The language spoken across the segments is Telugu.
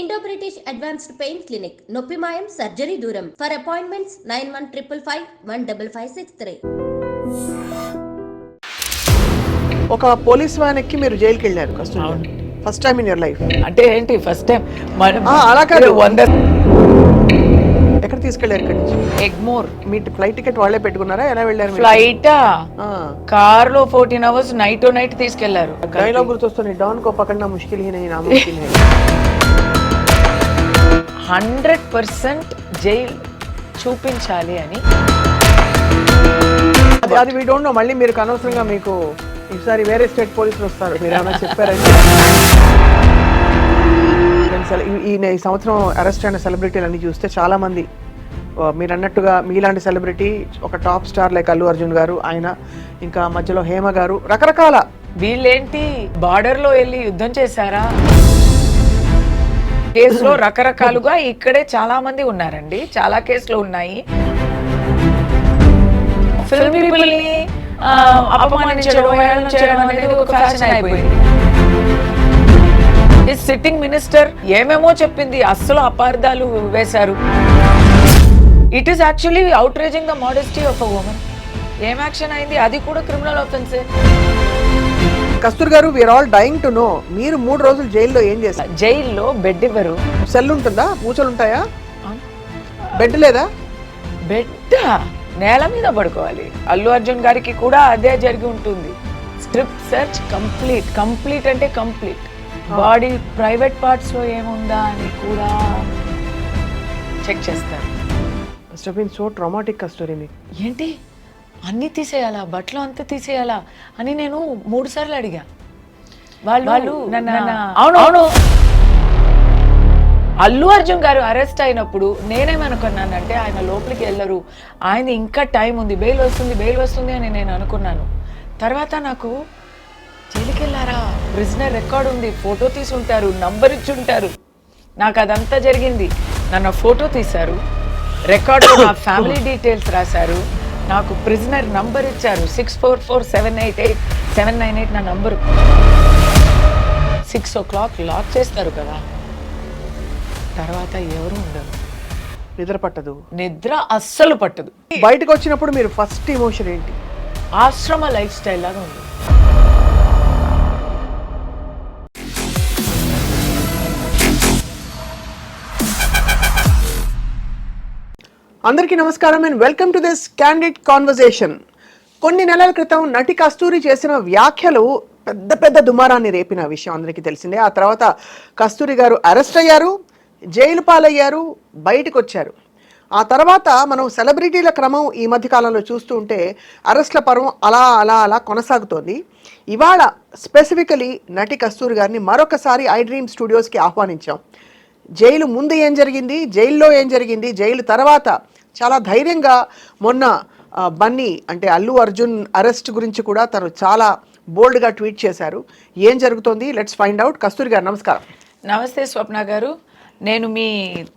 Indo British advanced pain clinic నొప్పి మాయం సర్జరీ దూరం ఫర్ అపాయింట్మెంట్స్ 9155515563. ఒక పోలీస్ వ్యాన్ ఎక్కి మీరు జైలుకి వెళ్ళారు Kasthuri. First time in your life. అంటే ఏంటి ఫస్ట్ టైం అలా కాదు, 100 ఎక్కడ తీసుకెళ్లారు ఇక్కడి నుంచి? ఎగ్మోర్. మీ ఫ్లైట్ టికెట్ వాళ్ళే పెట్టుకున్నారా? ఎలా వెళ్ళారు? ఫ్లైటా? కార్ లో 14 hours నైట్ నైట్ తీసుకెళ్లారు. డైలాగ్ గుర్తొస్తుంది, don co పకడ్నా Mushkil he Nahi నాముమ్కిన్ high. 100% jail చూపించాలి అని. అది వీ డోంట్ నో. మళ్ళీ మీరు అనవసరంగా మీకు ఈసారి వేరే స్టేట్ పోలీసులు వస్తారు, మీరు ఏమైనా చెప్పారంటే. ఈ సంవత్సరం అరెస్ట్ అయిన సెలబ్రిటీలు అన్ని చూస్తే చాలా మంది మీరు అన్నట్టుగా మీలాంటి సెలబ్రిటీ, ఒక top star like Allu Arjun గారు, ఆయన ఇంకా మధ్యలో హేమ గారు, రకరకాల. వీళ్ళేంటి బార్డర్ లో వెళ్ళి యుద్ధం చేశారా? కేసులో రకరకాలుగా ఇక్కడే చాలా మంది ఉన్నారండి, చాలా కేసులు ఉన్నాయి. ఫిల్మ్ పీపుల్ ని అపమానించడం, హేళన చేయడం అనేది ఒక ఫ్యాషన్ అయిపోయింది. సిట్టింగ్ మినిస్టర్ ఏమేమో చెప్పింది, అస్సలు అపార్థాలు వేశారు. It is actually outraging the modesty of a woman. ఏం యాక్షన్ అయింది? అది కూడా క్రిమినల్ ఆఫెన్సే. కస్తూరి గారు, we are all dying to know, మీరు 3 రోజులు జైల్లో ఏం చేస్తారు? జైల్లో బెడ్ ఇవ్వరు. సెల్ ఉంటుందా? మూచలు ఉంటాయా? బెడ్ లేదా? బెడ్ నేల మీద పడుకోవాలి. అల్లు అర్జున్ గారికి కూడా అదే జరిగి ఉంటుంది. స్ట్రిప్ సెర్చ్ కంప్లీట్ అంటే కంప్లీట్. బాడీ ప్రైవేట్ పార్ట్స్ లో ఏముందా అని కూడా చెక్ చేస్తారు. సో ట్రామాటిక్ కస్తూరి. మీకు ఏంటి అన్నీ తీసేయాలా, బట్టలు అంతా తీసేయాలా అని నేను 3 సార్లు అడిగా. వాళ్ళు అవును. అల్లు అర్జున్ గారు అరెస్ట్ అయినప్పుడు నేనేమనుకున్నానంటే ఆయన లోపలికి వెళ్ళరు, ఆయన ఇంకా టైం ఉంది, బెయిల్ వస్తుంది అని నేను అనుకున్నాను. తర్వాత నాకు జైలుకి వెళ్ళారా, ప్రిజనర్ రికార్డ్ ఉంది, ఫోటో తీసి ఉంటారు, నంబర్ ఇచ్చి ఉంటారు. నాకు అదంతా జరిగింది. నన్ను ఫోటో తీశారు, రికార్డు నా ఫ్యామిలీ డీటెయిల్స్ రాశారు, నాకు ప్రిజనర్ నంబర్ ఇచ్చారు. 644788 నా నంబరు. 6 o'clock లాక్ చేస్తారు కదా, తర్వాత ఎవరు ఉండరు. నిద్ర పట్టదు. నిద్ర అస్సలు పట్టదు. బయటకు వచ్చినప్పుడు మీరు ఫస్ట్ ఎమోషన్ ఏంటి? ఆశ్రమ లైఫ్ స్టైల్ లాగా ఉంది. అందరికీ నమస్కారం and welcome to this candid conversation. కొన్ని నెలల క్రితం నటి కస్తూరి చేసిన వ్యాఖ్యలు పెద్ద దుమారాన్ని రేపిన విషయం అందరికీ తెలిసిందే. ఆ తర్వాత కస్తూరి గారు అరెస్ట్ అయ్యారు, జైలు పాలయ్యారు, బయటకు వచ్చారు. ఆ తర్వాత మనం సెలబ్రిటీల క్రమం ఈ మధ్యకాలంలో చూస్తూ ఉంటే అరెస్ట్ల పర్వం అలా కొనసాగుతోంది. ఇవాళ స్పెసిఫికలీ నటి కస్తూరి గారిని మరొకసారి ఐ డ్రీమ్ స్టూడియోస్కి ఆహ్వానించాం. జైలు ముందు ఏం జరిగింది, జైల్లో ఏం జరిగింది, జైలు తర్వాత చాలా ధైర్యంగా మొన్న బన్నీ అంటే అల్లు అర్జున్ అరెస్ట్ గురించి కూడా తను చాలా బోల్డ్గా ట్వీట్ చేశారు. ఏం జరుగుతోంది? Let's find out. కస్తూరి గారు నమస్కారం. నమస్తే స్వప్న గారు. నేను మీ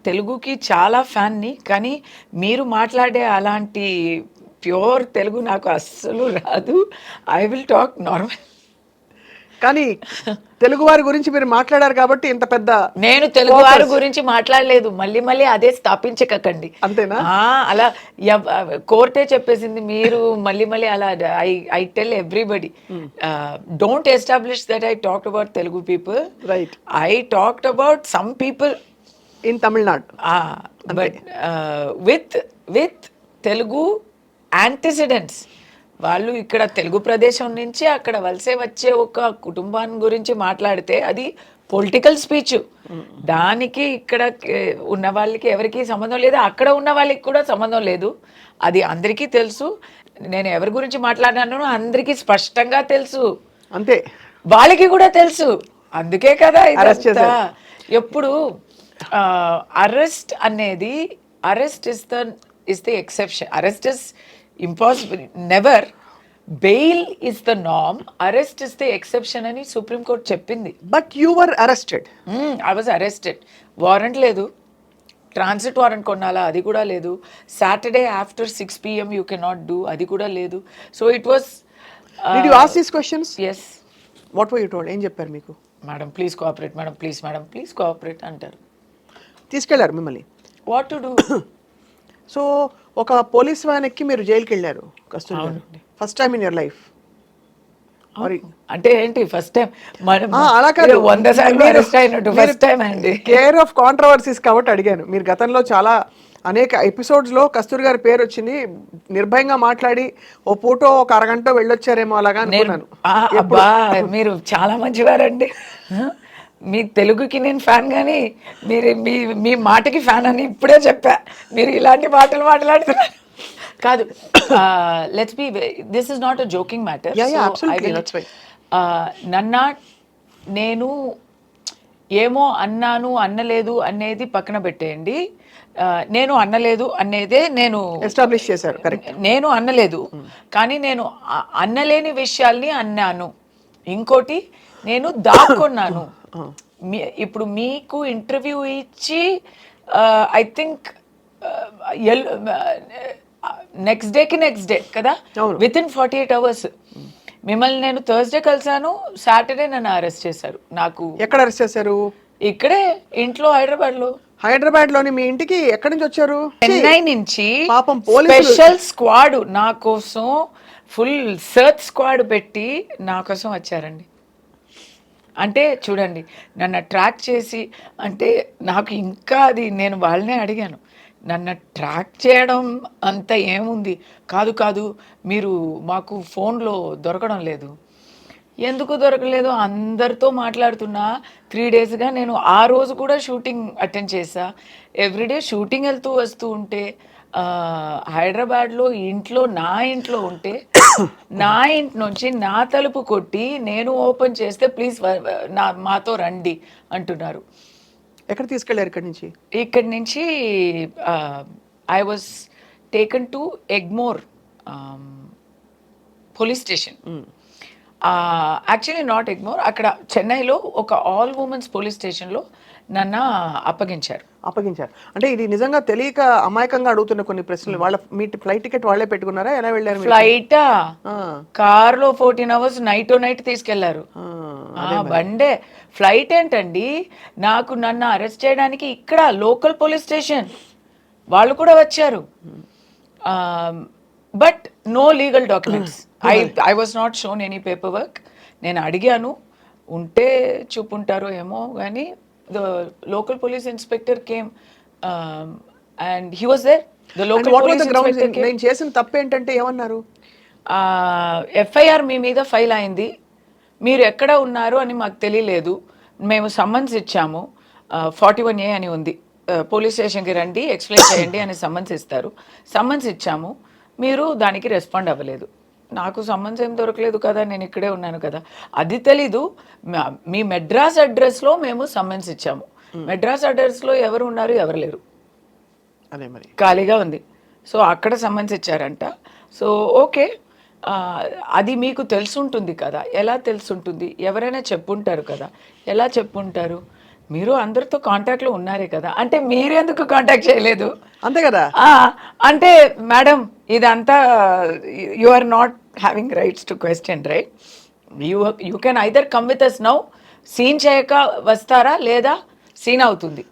తెలుగుకి చాలా ఫ్యాన్ని, కానీ మీరు మాట్లాడే అలాంటి ప్యూర్ తెలుగు నాకు అస్సలు రాదు. I will talk normal. కానీ తెలుగు వారి గురించి మీరు మాట్లాడారు కాబట్టి ఇంత పెద్ద. నేను తెలుగు వారి గురించి మాట్లాడలేదు, మళ్ళీ అదే స్థాపించకండి. అంతేనా? అలా కోర్టే చెప్పేసింది, మీరు మళ్ళీ అలా. I tell everybody, don't establish that I talked about Telugu people. Right. I talked about some people in Tamil Nadu, but with Telugu antecedents. వాళ్ళు ఇక్కడ తెలుగు ప్రదేశం నుంచి అక్కడ వలసే వచ్చే ఒక కుటుంబాన్ని గురించి మాట్లాడితే అది పొలిటికల్ స్పీచ్. దానికి ఇక్కడ ఉన్న వాళ్ళకి ఎవరికి సంబంధం లేదు, అక్కడ ఉన్న వాళ్ళకి కూడా సంబంధం లేదు. అది అందరికీ తెలుసు. నేను ఎవరి గురించి మాట్లాడినానో అందరికీ స్పష్టంగా తెలుసు, అంతే. వాళ్ళకి కూడా తెలుసు. అందుకే కదా ఎప్పుడు అరెస్ట్ అనేది, arrest is the exception. Arrest is impossible, never. Bail is the norm, arrest is the exception అని సుప్రీం కోర్ట్ చెప్పింది. But you were arrested. I was arrested. Warrant లేదు, ట్రాన్సిట్ వారెంట్ కొనాలా అది కూడా లేదు, Saturday after 6 PM you cannot do అది కూడా లేదు. So it was. Did you ask these questions? Yes. What were you told? ఏం చెప్పారు మీకు? Madam please cooperate, madam please cooperate అంటారు. తీసుకెళ్లారు మిమ్మల్ని. What to do. సో ఒక పోలీస్ వ్యాన్ ఎక్కి మీరు జైలుకి వెళ్ళారు కస్తూరి గారు. First time in your life. అంటే ఏంటి ఫస్ట్ టైం అలా కాదు, 100 సార్లు అరెస్ట్ అయినట్టు ఫస్ట్ టైం అండి. కేర్ ఆఫ్ కాంట్రవర్సీస్ కాబట్టి అడిగాను. మీరు గతంలో చాలా అనేక ఎపిసోడ్స్ లో కస్తూరి గారి పేరు వచ్చింది, నిర్భయంగా మాట్లాడి ఓ పూటో ఒక అరగంట వెళ్ళొచ్చారేమో అలాగా అనుకున్నాను. అబ్బా మీరు చాలా మంచివారండి. మీ తెలుగుకి నేను ఫ్యాన్, కానీ మీరు మీ మాటకి ఫ్యాన్ అని ఇప్పుడే చెప్పా. మీరు ఇలాంటి మాటలు మాట్లాడుతున్నారు కాదు. Let's be, this is not a joking matter. నన్న నేను ఏమో అన్నాను అన్నలేదు అనేది పక్కన పెట్టేయండి. నేను అన్నలేదు అనేదే నేను ఎస్టాబ్లిష్ చేశారు. కరెక్ట్, నేను అన్నలేదు, కానీ నేను అన్నలేని విషయాల్ని అన్నాను. ఇంకోటి, నేను దాక్కున్నాను. ఇప్పుడు మీకు ఇంటర్వ్యూ ఇచ్చి ఐ థింక్ నెక్స్ట్ డే కదా, విత్ ఇన్ 48 hours మిమ్మల్ని నేను థర్స్డే కలిసాను, సాటర్డే నన్ను అరెస్ట్ చేశారు. నాకు ఎక్కడ అరెస్ట్ చేశారు? ఇక్కడే ఇంట్లో, హైదరాబాద్ లోని మీ ఇంటికి ఎక్కడి నుంచి వచ్చారు? చెన్నై నుంచి పాపం స్పెషల్ స్క్వాడ్ నా కోసం, ఫుల్ సర్చ్ స్క్వాడ్ పెట్టి నా కోసం వచ్చారండి. అంటే చూడండి, నన్ను ట్రాక్ చేసి, అంటే నాకు ఇంకా అది, నేను వాళ్ళనే అడిగాను, నన్ను ట్రాక్ చేయడం అంత ఏముంది, కాదు మీరు మాకు ఫోన్లో దొరకడం లేదు. ఎందుకు దొరకలేదు? అందరితో మాట్లాడుతున్నా 3 daysగా. నేను ఆ రోజు కూడా షూటింగ్ అటెండ్ చేసా. ఎవ్రీడే షూటింగ్ వెళ్తూ వస్తూ ఉంటే, హైదరాబాద్లో నా ఇంట్లో ఉంటే, నా ఇంటి నుంచి నా తలుపు కొట్టి నేను ఓపెన్ చేస్తే ప్లీజ్ మాతో రండి అంటున్నారు. ఎక్కడ తీసుకెళ్లారు ఇక్కడి నుంచి I was taken to Egmore police station. Actually not Egmore, అక్కడ చెన్నైలో ఒక ఆల్ ఉమెన్స్ పోలీస్ స్టేషన్లో నన్ను అప్పగించారు. అంటే ఇది నిజంగా తెలియక అమాయకంగా అడుగుతున్న కొన్ని ప్రశ్నలు. వాళ్ళ మీ ఫ్లైట్ టికెట్ వాళ్ళే పెట్టుకున్నారా? ఎలా వెళ్ళారు? ఫ్లైటా? కార్లో 14 hours నైట్ తీసుకెళ్లారు. బండే. ఫ్లైట్ ఏంటండి, నన్ను అరెస్ట్ చేయడానికి ఇక్కడ లోకల్ పోలీస్ స్టేషన్ వాళ్ళు కూడా వచ్చారు. But no legal documents. I was not shown any paper work. నేను అడిగాను, ఉంటే చూపుంటారో ఏమో, కానీ the local police inspector came and he was there. The local police inspector came. నేను చేసిన తప్పు ఏంటంటే ఏమన్నారు? ఎఫ్ఐఆర్ మీ మీద ఫైల్ అయింది, మీరు ఎక్కడ ఉన్నారు అని మాకు తెలియలేదు, మేము సమ్మన్స్ ఇచ్చాము, 41A అని ఉంది, పోలీస్ స్టేషన్కి రండి ఎక్స్ప్లెయిన్ చేయండి అని సమ్మన్స్ ఇస్తారు. సమ్మన్స్ ఇచ్చాము, మీరు దానికి రెస్పాండ్ అవ్వలేదు. నాకు సమ్మన్స్ ఏం దొరకలేదు కదా, నేను ఇక్కడే ఉన్నాను కదా, అది తెలీదు. మీ మెడ్రాస్ అడ్రస్లో మేము సమ్మన్స్ ఇచ్చాము. మెడ్రాస్ అడ్రస్లో ఎవరు ఉన్నారు, ఎవరు లేరు, అదే మరి ఖాళీగా ఉంది. సో అక్కడ సమ్మన్స్ ఇచ్చారంట. సో ఓకే, అది మీకు తెలుసుంటుంది కదా. ఎలా తెలుసుంటుంది? ఎవరైనా చెప్పుంటారు కదా. ఎలా చెప్పుంటారు? మీరు అందరితో కాంటాక్ట్లో ఉన్నారే కదా, అంటే మీరు ఎందుకు కాంటాక్ట్ చేయలేదు? అంతే కదా. అంటే మేడం, ఇదంతా you are not having rights to question, right? You can either come with us now, scene చేయక వస్తారా, లేదా సీన్ అవుతుంది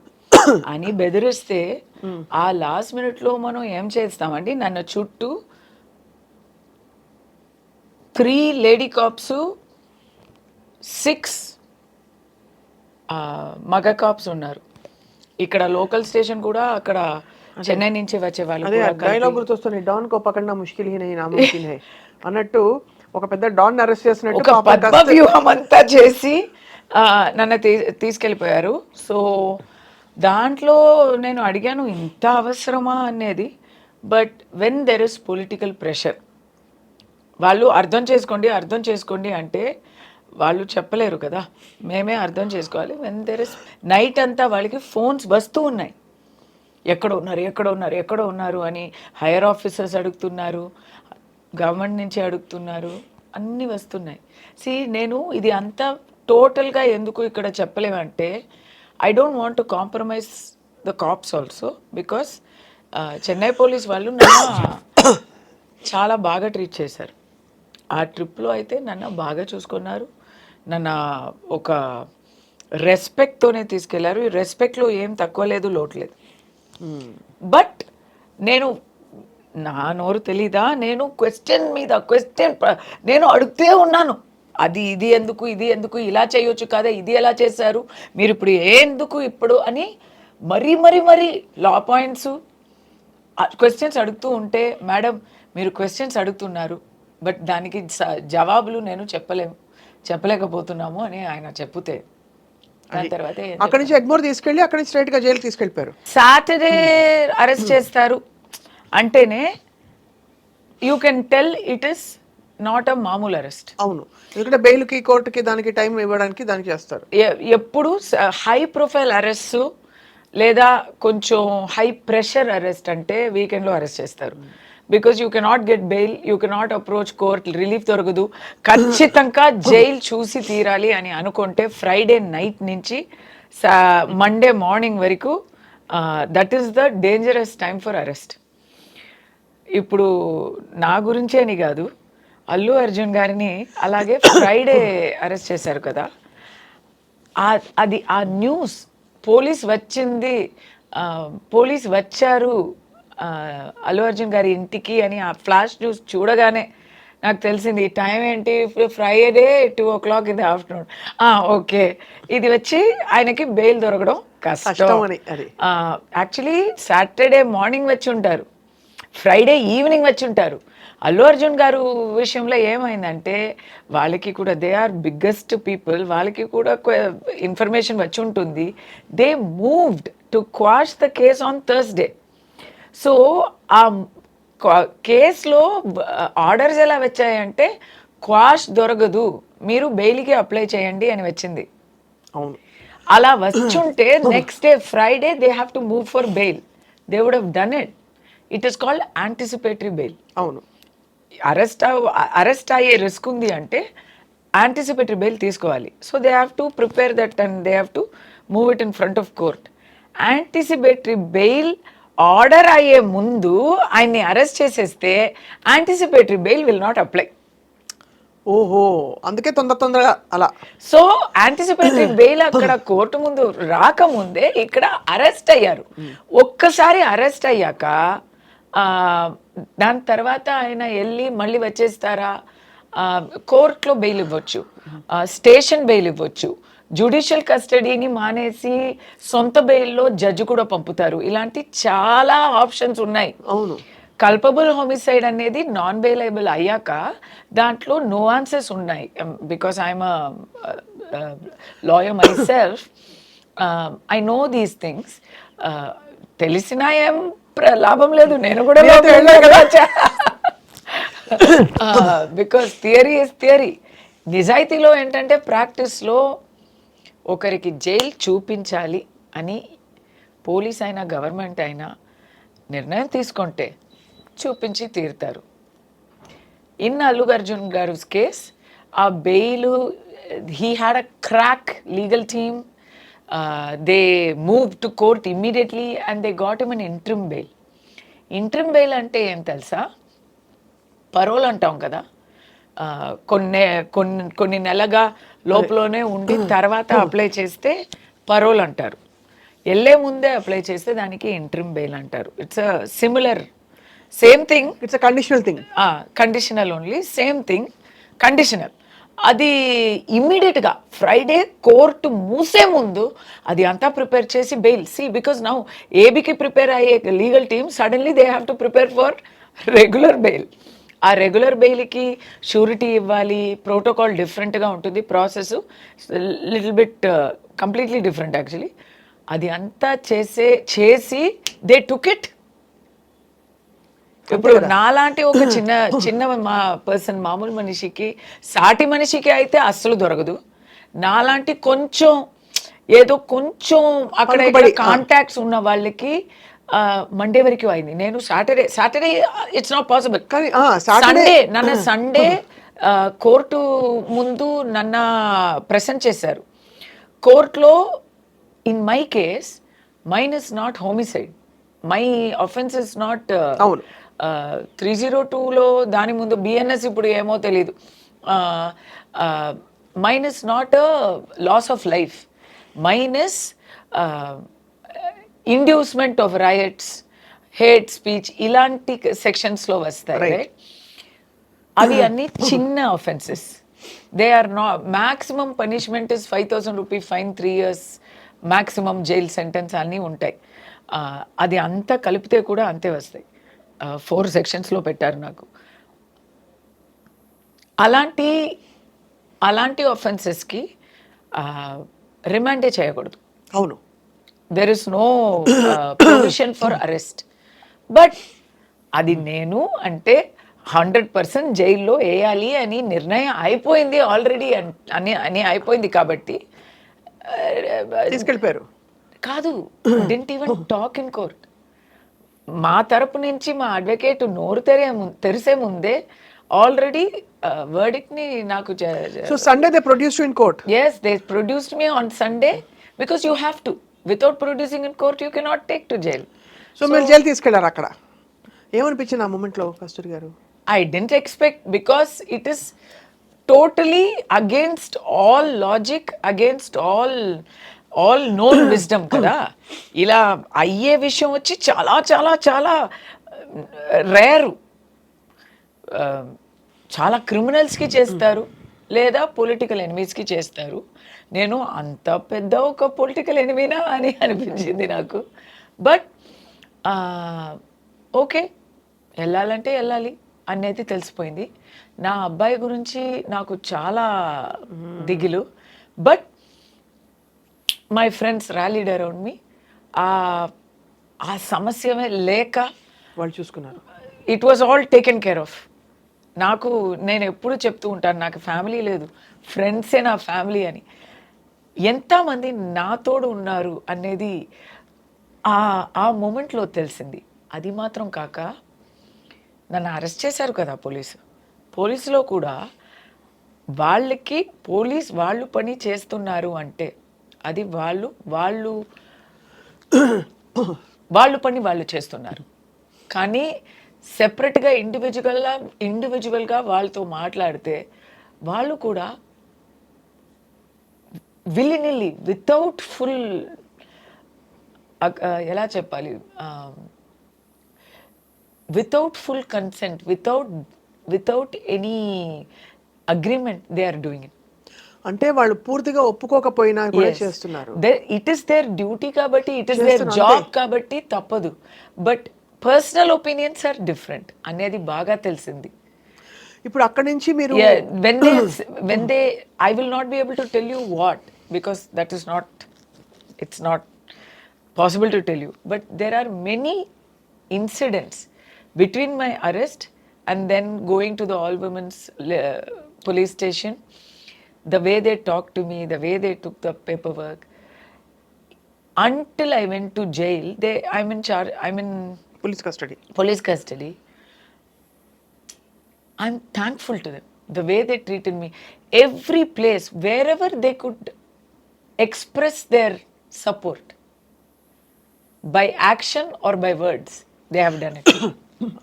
అని బెదిరిస్తే, ఆ లాస్ట్ మినిట్లో మనం ఏం చేస్తామండి? నన్ను చుట్టూ 3 లేడీ కాప్స్, 6 మగ కాప్స్ ఉన్నారు. ఇక్కడ లోకల్ స్టేషన్ కూడా, అక్కడ చెన్నై నుంచి వచ్చే వాళ్ళు. డైలాగ్ గుర్తొస్తుంది, don co పకడ్నా Mushkil he Nahi నాముమ్కిన్ high అన్నట్టు. ఒక పెద్ద డాన్ అరెస్ట్ చేసినట్టు ఒక పద్మ వ్యూహం అంతా చేసి నన్ను తీసుకెళ్ళిపోయారు. సో దాంట్లో నేను అడిగాను, ఇంత అవసరమా అనేది. But when there is political pressure, వాళ్ళు అర్థం చేసుకోండి అంటే వాళ్ళు చెప్పలేరు కదా, మేమే అర్థం చేసుకోవాలి. వెన్ దెర్ ఇస్, నైట్ అంతా వాళ్ళకి ఫోన్స్ వస్తూ ఉన్నాయి, ఎక్కడ ఉన్నారు అని. హైయర్ ఆఫీసర్స్ అడుగుతున్నారు, గవర్నమెంట్ నుంచి అడుగుతున్నారు, అన్నీ వస్తున్నాయి. నేను ఇది అంతా టోటల్గా ఎందుకు ఇక్కడ చెప్పలేమంటే, I don't want to compromise the cops also, because Chennai police వాళ్ళు నన్ను చాలా బాగా ట్రీట్ చేశారు. ఆ ట్రిప్లో అయితే నన్ను బాగా చూసుకున్నారు. నన్ను ఒక రెస్పెక్ట్తోనే తీసుకెళ్లారు. ఈ రెస్పెక్ట్లో ఏం తక్కువ లేదు, లోటు లేదు. బట్ నేను నా నోరు తెలీదా, నేను క్వశ్చన్ మీద క్వశ్చన్ నేను అడుగుతూ ఉన్నాను. అది ఇది ఎందుకు, ఇది ఎందుకు, ఇలా చేయొచ్చు కదా, ఇది ఎలా చేశారు మీరు, ఇప్పుడు ఎందుకు ఇప్పుడు అని మరీ మరీ మరీ లా పాయింట్స్ క్వశ్చన్స్ అడుగుతూ ఉంటే, మేడం మీరు క్వశ్చన్స్ అడుగుతున్నారు బట్ దానికి జవాబులు నేను చెప్పలేకపోతున్నాము అని ఆయన చెప్తే, దాని తర్వాత అక్కడి నుంచి ఎగ్మోర్ తీసుకెళ్ళి అక్కడి నుంచి స్ట్రైట్ గా జైలు తీసుకెళ్ళిపోయారు. సాటర్డే అరెస్ట్ చేస్తారు అంటేనే you can tell it is not a మామూలు అరెస్ట్. అవును, ఎందుకంటే బెయిల్కి కోర్టుకి దానికి టైం ఇవ్వడానికి దానికి చేస్తారు. ఎప్పుడు హై ప్రొఫైల్ అరెస్ట్ లేదా కొంచెం హై ప్రెషర్ అరెస్ట్ అంటే వీకెండ్లో అరెస్ట్ చేస్తారు. Because you cannot get bail, you cannot approach court, relief దొరకదు, ఖచ్చితంగా జైలు చూసి తీరాలి అని అనుకుంటే ఫ్రైడే నైట్ నుంచి మండే మార్నింగ్ వరకు that is the dangerous time for arrest. ఇప్పుడు నా గురించే అని కాదు, అల్లు అర్జున్ గారిని అలాగే ఫ్రైడే అరెస్ట్ చేశారు కదా, అది ఆ న్యూస్ పోలీస్ వచ్చింది, పోలీస్ వచ్చారు అల్లు అర్జున్ గారి ఇంటికి అని ఆ ఫ్లాష్ న్యూస్ చూడగానే నాకు తెలిసింది ఈ టైం ఏంటి, Friday 2 o'clock in the afternoon. Okay, ఇది వచ్చి ఆయనకి బెయిల్ దొరకడం కష్టం. యాక్చువల్లీ సాటర్డే మార్నింగ్ వచ్చి ఉంటారు, ఫ్రైడే ఈవినింగ్ వచ్చి ఉంటారు. అల్లు అర్జున్ గారు విషయంలో ఏమైందంటే వాళ్ళకి కూడా దే ఆర్ బిగ్గెస్ట్ పీపుల్, వాళ్ళకి కూడా ఇన్ఫర్మేషన్ వచ్చి ఉంటుంది. They moved to quash the case on Thursday. So ఆ కేసులో ఆర్డర్స్ ఎలా వచ్చాయంటే క్వాష్ దొరకదు, మీరు బెయిల్కి అప్లై చేయండి అని వచ్చింది. అవును, అలా వచ్చుంటే next day Friday they have to move for bail, they would have done it. It is called anticipatory bail. అవును, అరెస్ట్ అయ్యే రిస్క్ ఉంది అంటే యాంటిసిపేటరీ బెయిల్ తీసుకోవాలి. So they have to prepare that and they have to move it in front of court. Anticipatory bail order అయ్యే ముందు ఆయన్ని అరెస్ట్ చేసేస్తే anticipatory bail will not apply. ఓహో, అందుకే తొందరగా అలా. సో యాంటిసిపేటరీ బెయిల్ అక్కడ కోర్టు ముందు రాకముందే ఇక్కడ అరెస్ట్ అయ్యారు. ఒక్కసారి అరెస్ట్ అయ్యాక దాని తర్వాత ఆయన వెళ్ళి మళ్ళీ వచ్చేస్తారా, కోర్టులో బెయిల్ ఇవ్వచ్చు, స్టేషన్ బెయిల్ ఇవ్వచ్చు, జ్యుడిషియల్ కస్టడీని మానేసి సొంత బెయిల్లో జడ్జి కూడా పంపుతారు. ఇలాంటి చాలా ఆప్షన్స్ ఉన్నాయి. అవును, కల్పబుల్ హోమిసైడ్ అనేది నాన్ బెయిలబుల్ అయ్యాక దాంట్లో నోఆన్సెస్ ఉన్నాయి. Because I'm lawyer my self, I know these things. తెలిసినా ఏం లాభం లేదు, నేను కూడా బికాస్ థియరీ ఇస్ థియరీ. నిజాయితీలో ఏంటంటే ప్రాక్టీస్లో ఒకరికి జైలు చూపించాలి అని పోలీస్ అయినా గవర్నమెంట్ అయినా నిర్ణయం తీసుకుంటే చూపించి తీరుతారు. ఇన్ అల్లు అర్జున్ గారు కేస్ ఆ bail, he had a crack legal team, they move to court immediately and they got him an interim bail. Interim bail అంటే ఏం తెలుసా, పరోల్ అంటాం కదా, కొన్ని నెలగా లోపలనే ఉండి తర్వాత అప్లై చేస్తే పరోల్ అంటారు. వెళ్ళే ముందే అప్లై చేస్తే దానికి ఇంట్రిమ్ బెయిల్ అంటారు. It's a similar, same thing, it's a conditional thing, conditional only, same thing conditional. అది ఇమ్మీడియట్గా ఫ్రైడే కోర్టు మూసే ముందు అది అంతా ప్రిపేర్ చేసి బెయిల్. సి బికాజ్ నౌ ఏబీకి ప్రిపేర్ అయ్యే legal team suddenly they have to prepare for regular bail. ఆ రెగ్యులర్ బెయిల్కి షూరిటీ ఇవ్వాలి, ప్రోటోకాల్ డిఫరెంట్గా ఉంటుంది, process little bit completely different actually. అది అంతా చేసి దే టుక్ ఇట్. ఇప్పుడు నాలాంటి ఒక చిన్న మా పర్సన్, మామూలు మనిషికి, సాటి మనిషికి అయితే అస్సలు దొరకదు. నాలాంటి కొంచెం ఏదో కొంచెం అక్కడ కాంటాక్ట్స్ ఉన్న వాళ్ళకి మండే వరకు అయింది. నేను Saturday it's not possible. Sunday court ముందు నన్ను ప్రెసెంట్ చేశారు కోర్టులో. In my case mine is not homicide, my offence is not 302లో దాని ముందు బిఎన్ఎస్, ఇప్పుడు ఏమో తెలీదు. Mine is not loss of life. Minus inducement of rights, hate speech ఇలాంటి సెక్షన్స్లో వస్తాయి. రైట్, అవి అన్ని చిన్న offences. They are not, maximum punishment is 5,000 rupee fine, 3 years maximum jail sentence అన్నీ ఉంటాయి. అది అంతా కలిపితే కూడా అంతే వస్తాయి. 4 sectionsలో పెట్టారు నాకు. అలాంటి ఆఫెన్సెస్కి రిమాండే చేయకూడదు. అవును, there is no provision for arrest. But అది నేను అంటే 100% జైల్లో వేయాలి అని నిర్ణయం అయిపోయింది ఆల్రెడీ అని అయిపోయింది కాబట్టి తీసుకెళ్ళిపోయారు. కాదు, didn't even talk in court. మా తరపు నుంచి మా అడ్వకేట్ నోరు తెరిసే ముందే ఆల్రెడీ వర్డిక్ట్ ని నాకు. So Sunday they produced in court. yes, they produced me on Sunday because you have to, without producing in court you cannot take to jail. So మీరు జైలు తీసుకెళ్లారు. అక్కడ ఏమనిపించింది ఆ మూమెంట్లో కస్తూరి గారు? I didn't expect, because it is totally against all logic, against all known wisdom కదా. ఇలా అయ్యే విషయం వచ్చి చాలా చాలా చాలా రేరు. చాలా క్రిమినల్స్కి చేస్తారు, లేదా పొలిటికల్ ఎనిమీస్కి చేస్తారు. నేను అంత పెద్ద ఒక పొలిటికల్ ఎనిమీనా అని అనిపించింది నాకు. బట్ ఓకే, వెళ్ళాలంటే వెళ్ళాలి అనేది తెలిసిపోయింది. నా అబ్బాయి గురించి నాకు చాలా దిగులు. But my friends rallied around me. ఆ సమస్యమే లేక వాళ్ళు చూసుకున్నారు. It was all taken care of. నేను ఎప్పుడు చెప్తూ ఉంటాను, నాకు ఫ్యామిలీ లేదు, ఫ్రెండ్సే నా ఫ్యామిలీ అని. ఎంతమంది నాతోడు ఉన్నారు అనేది ఆ మూమెంట్లో తెలిసింది. అది మాత్రం కాక నన్ను అరెస్ట్ చేశారు కదా పోలీసులో కూడా వాళ్ళకి వాళ్ళు పని చేస్తున్నారు అంటే అది వాళ్ళు పని వాళ్ళు చేస్తున్నారు. కానీ సెపరేట్గా ఇండివిజువల్గా వాళ్ళతో మాట్లాడితే వాళ్ళు కూడా విల్లినిల్లీ, వితౌట్ ఫుల్, ఎలా చెప్పాలి, without full consent, without any agreement they are doing it. అంటే వాళ్ళు పూర్తిగా ఒప్పుకోకపోయినా కూడా చేస్తున్నారు. ఇట్ ఈస్ దేర్ డ్యూటీ కాబట్టి, ఇట్ ఈస్ దేర్ జాబ్ కాబట్టి తప్పదు. But personal opinions are different అనేది బాగా తెలిసింది. ఇప్పుడు అక్కడి నుంచి మీరు when they I will not be able to tell you what, because it's not possible to tell you, but there are many incidents between my arrest and then going to the all women's police station, the way they talked to me, the way they took the paperwork, until I went to jail. I'm in police custody. I'm thankful to them, the way they treated me. Every place, wherever they could express their support, by action or by words, they have done it.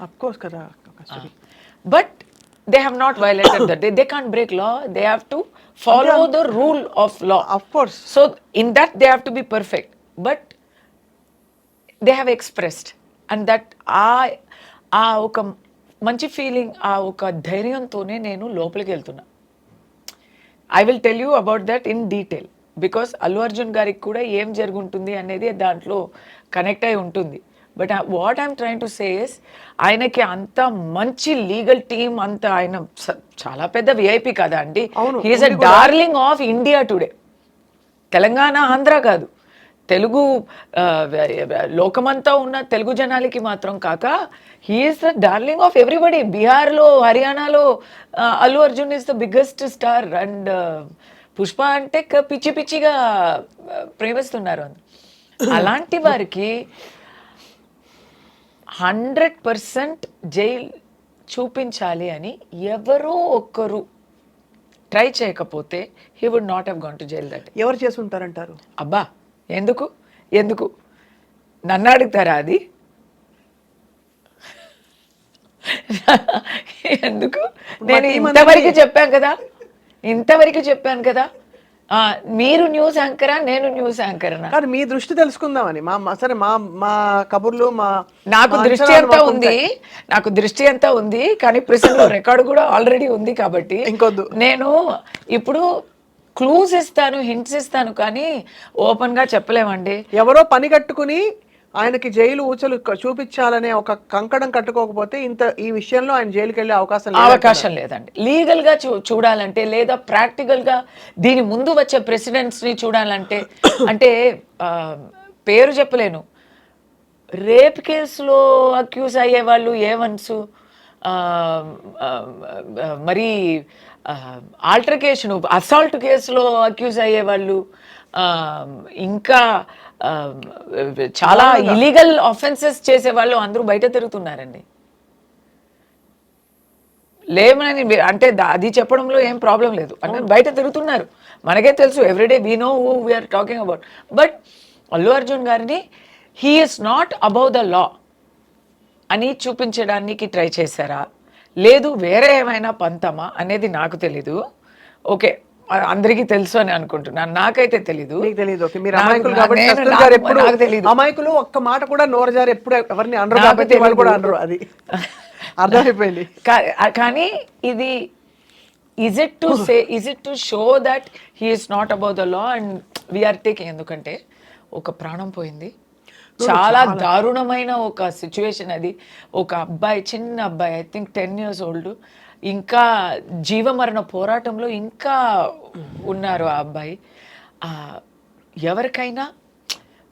Of course, kada Kasturi. But they have not violated that. They can't break law. They have to follow the rule of law. Of course. So in that they have to be perfect. But they have expressed, and that ఒక మంచి ఫీలింగ్, ఆ ఒక ధైర్యంతోనే నేను లోపలికి వెళ్తున్నా. I will tell you about that in detail, because Allu Arjun గారికి కూడా ఏం జరుగుంటుంది అనేది దాంట్లో కనెక్ట్ అయి ఉంటుంది. But what I'm trying to say is, ఆయనకి అంత మంచి లీగల్ టీమ్, అంత ఆయన చాలా పెద్ద విఐపి కదా అండి. He is a darling of India today. Telangana, Andhra కాదు, తెలుగు లోకమంతా ఉన్న తెలుగు జనాలకి మాత్రం కాక he is the darling of everybody. బీహార్లో, హర్యానాలో Allu Arjun is the biggest star. And Pushpa అంటే పిచ్చి పిచ్చిగా ప్రేమిస్తున్నారు. అలాంటి వారికి 100% జైల్ చూపించాలి అని ఎవరో ఒక్కరు ట్రై చేయకపోతే he would not have gone to jail. That ఎవరు చేసి ఉంటారంటారు? అబ్బా, ఎందుకు నన్ను అడుగుతారా అది? ఎందుకు? నేను ఇంతవరకు చెప్పాను కదా, మీరు న్యూస్ యాంకరా, నేను న్యూస్ యాంకర్నా? కానీ మీ దృష్టి తెలుసుకుందామని సరే మా కబుర్లు నాకు మా దృష్టి అంచనాలు అంతా మాకు ఉంది, ఉంటాయి. నాకు దృష్టి అంతా ఉంది, కానీ ప్రిసన్ రికార్డు కూడా ఆల్రెడీ ఉంది కాబట్టి ఇంకొద్దు. నేను ఇప్పుడు క్లూస్ ఇస్తాను, హింట్స్ ఇస్తాను, కానీ ఓపెన్ గా చెప్పలేమండి. ఎవరో పని కట్టుకుని ఆయనకి జైలు ఊచలు చూపించాలనే ఒక కంకణం కట్టుకోకపోతే ఈ విషయంలో ఆయన జైలుకి వెళ్ళే అవకాశం లేదండి. లీగల్ గా చూడాలంటే, లేదా ప్రాక్టికల్ గా దీని ముందు వచ్చే ప్రెసిడెంట్స్ ని చూడాలంటే, అంటే పేరు చెప్పలేను, రేప్ కేసులో అక్యూజ్ అయ్యే వాళ్ళు ఏవన్స్, మరి ఆల్టర్కేషన్ అసాల్ట్ కేసులో అక్యూజ్ అయ్యే వాళ్ళు, ఇంకా చాలా ఇలీగల్ ఆఫెన్సెస్ చేసే వాళ్ళు అందరూ బయట తిరుగుతున్నారండి. లేమని అంటే అది చెప్పడంలో ఏం ప్రాబ్లం లేదు, అంటే బయట తిరుగుతున్నారు, మనకే తెలుసు, everyday we know who we're talking about. But Allu Arjun గారిని he is not above the law అని చూపించడానికి ట్రై చేశారా, లేదు వేరే ఏమైనా పంతమా అనేది నాకు తెలీదు. ఓకే, అందరికీ తెలుసు అని అనుకుంటున్నాను, నాకైతే తెలీదు. అమాయకులు ఒక్క మాట కూడా నోరు జారి ఎప్పుడు ఎవరిని అనరు కాబట్టి వాళ్ళు కూడా అనరు, అది అర్థమైపోయింది. కానీ ఇది is it to show that he is not above the law and we are taking, ఎందుకంటే ఒక ప్రాణం పోయింది, చాలా దారుణమైన ఒక సిచ్యువేషన్ అది. ఒక అబ్బాయి, చిన్న అబ్బాయి, ఐ థింక్ 10 years old, ఇంకా జీవమరణ పోరాటంలో ఇంకా ఉన్నారు ఆ అబ్బాయి. ఎవరికైనా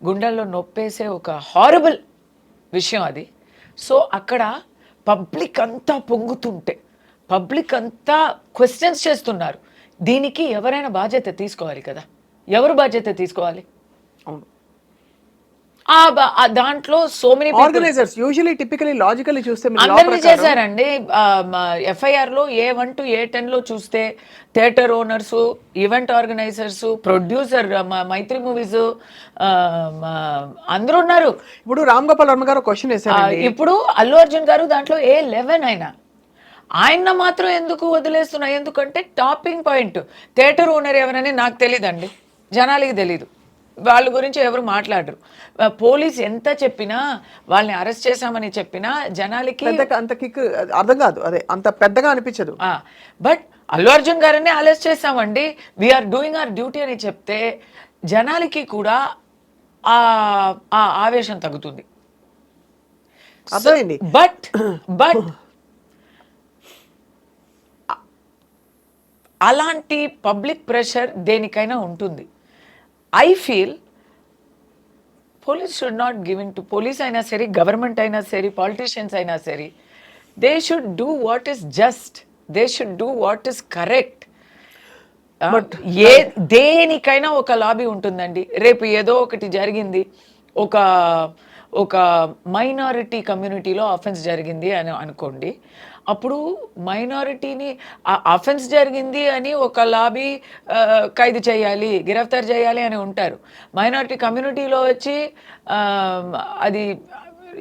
గుండెల్లో నొప్పేసే ఒక హారబుల్ విషయం అది. సో అక్కడ పబ్లిక్ అంతా పొంగుతుంటే, పబ్లిక్ అంతా క్వశ్చన్స్ చేస్తున్నారు, దీనికి ఎవరైనా బాధ్యత తీసుకోవాలి కదా, ఎవరు బాధ్యత తీసుకోవాలి? అవును, దాంట్లో so many organisers usually typically logically చూస్తే అందరినీ చేశారండి. FIR లో A1 to A10 లో చూస్తే theatre owners, event organisers, producer Mythri movies అందరూ ఉన్నారు. ఇప్పుడు రామ్ గోపాల్ వర్మ గారు క్వశ్చన్ వేశారు, ఇప్పుడు అల్లు అర్జున్ గారు దాంట్లో A11 అయినా ఆయన మాత్రం ఎందుకు వదిలేస్తున్నా? ఎందుకంటే టాపింగ్ పాయింట్ థియేటర్ ఓనర్ ఎవరని నాకు తెలియదండి, జనాలకి తెలీదు, వాళ్ళ గురించి ఎవరు మాట్లాడరు. పోలీస్ ఎంత చెప్పినా, వాళ్ళని అరెస్ట్ చేశామని చెప్పినా జనాలకి అంత కిక్ అర్థం కాదు, అదే అంత పెద్దగా అనిపించదు. బట్ అల్లు అర్జున్ గారిని అరెస్ట్ చేశామండి, వీఆర్ డూయింగ్ అవర్ డ్యూటీ అని చెప్తే జనాలకి కూడా ఆ ఆవేశం తగ్గుతుంది. అర్థమైంది. బట్ అలాంటి పబ్లిక్ ప్రెషర్ దేనికైనా ఉంటుంది. I feel police should not given to, police అయినా సరే, గవర్నమెంట్ అయినా సరే, పాలిటీషియన్స్ అయినా సరే, they should do what is just, they should do what is correct. దేనికైనా ఒక లాబీ ఉంటుందండి. రేపు ఏదో ఒకటి జరిగింది, ఒక మైనారిటీ కమ్యూనిటీలో అఫెన్స్ జరిగింది అని అనుకోండి, అప్పుడు మైనారిటీని అఫెన్స్ జరిగింది అని ఒక లాబీ ఖైదు చేయాలి, గిరఫ్తార్ చేయాలి అని ఉంటారు. మైనారిటీ కమ్యూనిటీలో వచ్చి అది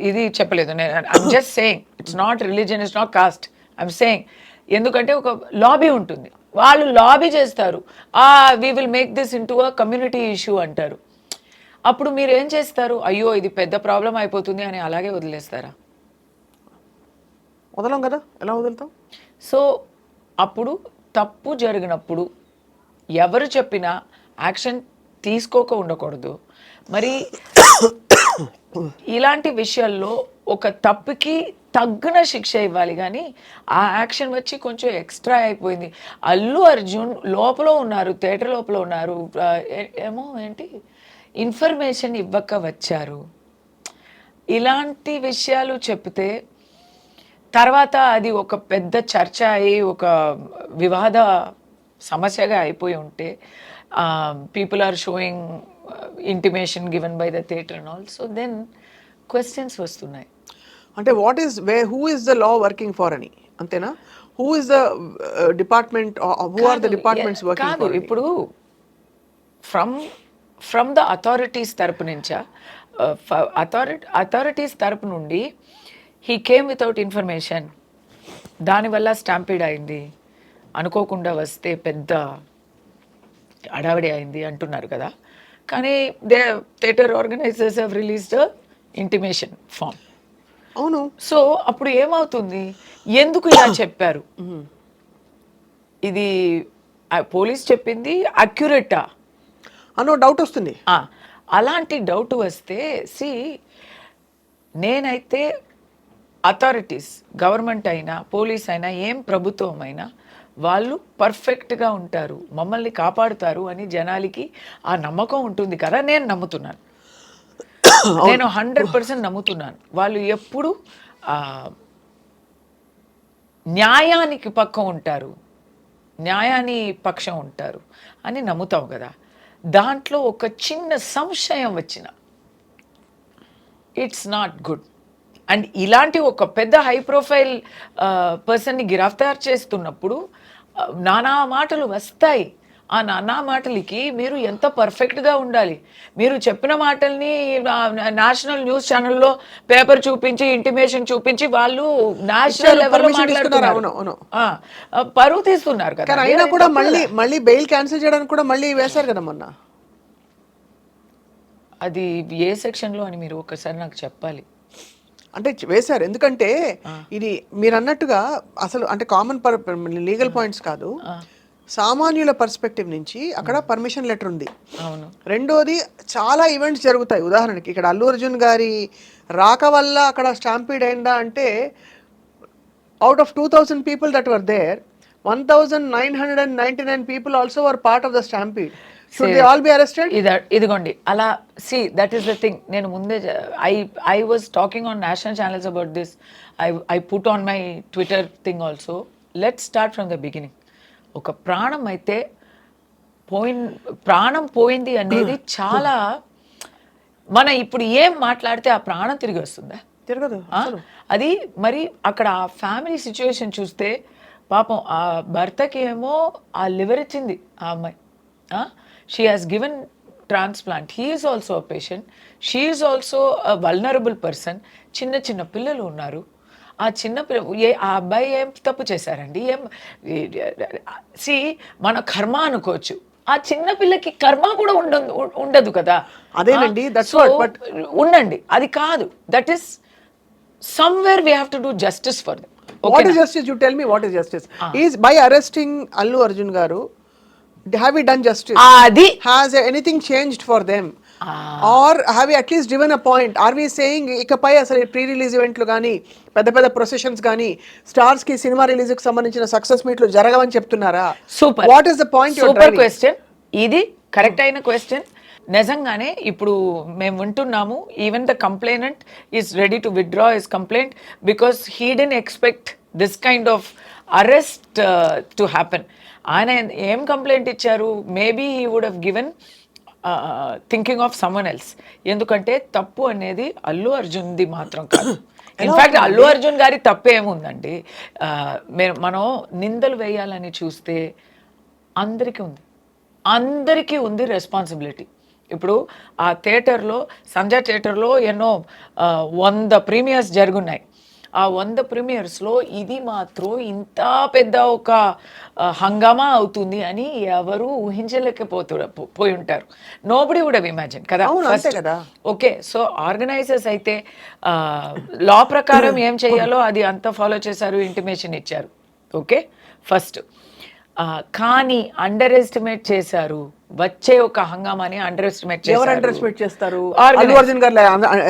ఇది చెప్పలేదు. I'm just saying, it's not religion, it's not cost, I'm saying. ఎందుకంటే ఒక లాబీ ఉంటుంది, వాళ్ళు లాబీ చేస్తారు, we will make this into a community issue అంటారు. అప్పుడు మీరు ఏం చేస్తారు? అయ్యో ఇది పెద్ద ప్రాబ్లం అయిపోతుంది అని అలాగే వదిలేస్తారా? వదలం కదా, ఎలా వదులుతాం? సో అప్పుడు తప్పు జరిగినప్పుడు ఎవరు చెప్పినా యాక్షన్ తీసుకోక ఉండకూడదు. మరి ఇలాంటి విషయాల్లో ఒక తప్పుకి తగ్గిన శిక్ష ఇవ్వాలి, కానీ ఆ యాక్షన్ వచ్చి కొంచెం ఎక్స్ట్రా అయిపోయింది. అల్లు అర్జున్ లోపల ఉన్నారు, థియేటర్ లోపల ఉన్నారు, ఏమో ఏంటి ఇన్ఫర్మేషన్ ఇవ్వక వచ్చారు, ఇలాంటి విషయాలు చెప్తే తర్వాత అది ఒక పెద్ద చర్చ అయ్యి ఒక వివాద సమస్యగా అయిపోయి ఉంటే, people are showing intimation given by the theatre and all, so then questions వస్తున్నాయి. అంటే who is the law working for అని, అంతేనా? Who is the department, who are the departments working for? ఇప్పుడు ఫ్రమ్ ద అథారిటీస్ తరపు నుంచా, అథారిటీస్ తరపు నుండి హీ కేమ్ వితౌట్ ఇన్ఫర్మేషన్, దానివల్ల స్టాంపీడ్ అయింది, అనుకోకుండా వస్తే పెద్ద హడావిడి అయింది అంటున్నారు కదా, కానీ theatre organisers have released intimation form. అవును. సో అప్పుడు ఏమవుతుంది, ఎందుకు ఇలా చెప్పారు, ఇది పోలీస్ చెప్పింది అక్యురేటా అనో డౌట్ వస్తుంది. అలాంటి డౌట్ వస్తే నేనైతే అథారిటీస్, గవర్నమెంట్ అయినా పోలీస్ అయినా ఏం ప్రభుత్వం అయినా వాళ్ళు పర్ఫెక్ట్గా ఉంటారు, మమ్మల్ని కాపాడుతారు అని జనాలకి ఆ నమ్మకం ఉంటుంది కదా. నేను నమ్ముతున్నాను, నేను 100% నమ్ముతున్నాను. వాళ్ళు ఎప్పుడు న్యాయానికి పక్కం ఉంటారు, న్యాయాన్ని పక్షం ఉంటారు అని నమ్ముతావు కదా. దాంట్లో ఒక చిన్న సంశయం వచ్చిన ఇట్స్ నాట్ గుడ్. అండ్ ఇలాంటి ఒక పెద్ద హై ప్రొఫైల్ పర్సన్ని గిరఫ్తార్ చేస్తున్నప్పుడు నానా మాటలు వస్తాయి. ఆ నానా మాటలకి మీరు ఎంత పర్ఫెక్ట్గా ఉండాలి. మీరు చెప్పిన మాటల్ని నేషనల్ న్యూస్ ఛానల్లో పేపర్ చూపించి ఇంటిమేషన్ చూపించి వాళ్ళు నేషనల్ లెవెల్లో మాట్లాడుతున్నారు, పరువు తీస్తున్నారు కదా. అయినా కూడా మళ్ళీ బెయిల్ క్యాన్సిల్ చేయడానికి కూడా మళ్ళీ వేశారు కదా మొన్న. అది ఏ సెక్షన్లో అని మీరు ఒకసారి నాకు చెప్పాలి. అంటే వేశారు, ఎందుకంటే ఇది మీరు అన్నట్టుగా అసలు అంటే కామన్ లీగల్ పాయింట్స్ కాదు, సామాన్యుల పర్స్పెక్టివ్ నుంచి అక్కడ పర్మిషన్ లెటర్ ఉంది. అవును. రెండోది చాలా ఈవెంట్స్ జరుగుతాయి. ఉదాహరణకి ఇక్కడ అల్లు అర్జున్ గారి రాక వల్ల అక్కడ స్టాంపీడ్ అయిందా అంటే out of 2000 people that were there, 1999 people also were part of the stampede. Should they all be arrested? ఇదిగోండి అలా. That is the thing. నేను ముందే I was talking on national channels about this. I put on my Twitter thing also. Let's start from the beginning. ఒక ప్రాణం అయితే ప్రాణం పోయింది అనేది చాలా, మన ఇప్పుడు ఏం మాట్లాడితే ఆ ప్రాణం తిరిగి వస్తుందా? తిరగదు. అది మరి అక్కడ ఆ ఫ్యామిలీ సిచ్యువేషన్ చూస్తే పాపం ఆ భర్తకి ఏమో ఆ లివర్ ఇచ్చింది ఆ అమ్మాయి. She has given transplant. He is also a patient, she is also a vulnerable person. చిన్న చిన్న పిల్లలు ఉన్నారు. ఆ చిన్న ఆ అబ్బాయి ఏం తప్పు చేశారండి? మన కర్మ అనుకోవచ్చు, ఆ చిన్న పిల్లకి కర్మ కూడా ఉండదు కదా. అదేనండి, ఉండండి, అది కాదు. That is somewhere we have to do justice for them. Okay, what is justice? You tell me what is justice. Is by arresting Allu Arjun garu, have we done justice? Has anything changed for them? Or have we at least given a point? Are we saying ikapai asalu pre release event lu gaani పెద్ద processions gaani stars ki cinema release కి సంబంధించిన సక్సెస్ మీట్ లు జరగవని చెప్తున్నారా? Super. What is the point you are driving? Super question. ఇది కరెక్ట్ అయిన క్వశ్చన్. నిజంగానే ఇప్పుడు మేము వింటున్నాము, even the complainant is ready to withdraw his complaint because he didn't expect this kind of arrest to happen. ఆయన ఏం కంప్లైంట్ ఇచ్చారు? Maybe he would have given thinking of someone else. ఎందుకంటే తప్పు అనేది అల్లు అర్జున్ది మాత్రం కాదు. ఇన్ఫ్యాక్ట్ అల్లు అర్జున్ గారి తప్పు ఏముందండి? మనం నిందలు వేయాలని చూస్తే అందరికీ ఉంది రెస్పాన్సిబిలిటీ. ఇప్పుడు ఆ థియేటర్లో, సంజయ్ థియేటర్లో ఎన్నో 100 ప్రీమియర్స్ జరుగున్నాయి. ఆ 100 ప్రీమియర్స్లో ఇది మాత్రం ఇంత పెద్ద ఒక హంగామా అవుతుంది అని ఎవరు పోయి ఉంటారు. నోబడి వుడ్ హావ్ ఇమాజిన్ కదా. ఓకే, సో ఆర్గనైజర్స్ అయితే లా ప్రకారం ఏం చేయాలో అది అంతా ఫాలో చేశారు, ఇంటిమేషన్ ఇచ్చారు. Okay, first. కానీ అండర్ ఎస్టిమేట్ చేశారు. వచ్చే ఒక హంగామాని అండర్ ఎస్టిమేట్ చేశారు. ఎవరు అండర్ ఎస్టిమేట్ చేస్తారు? అల్లు అర్జున్ గారు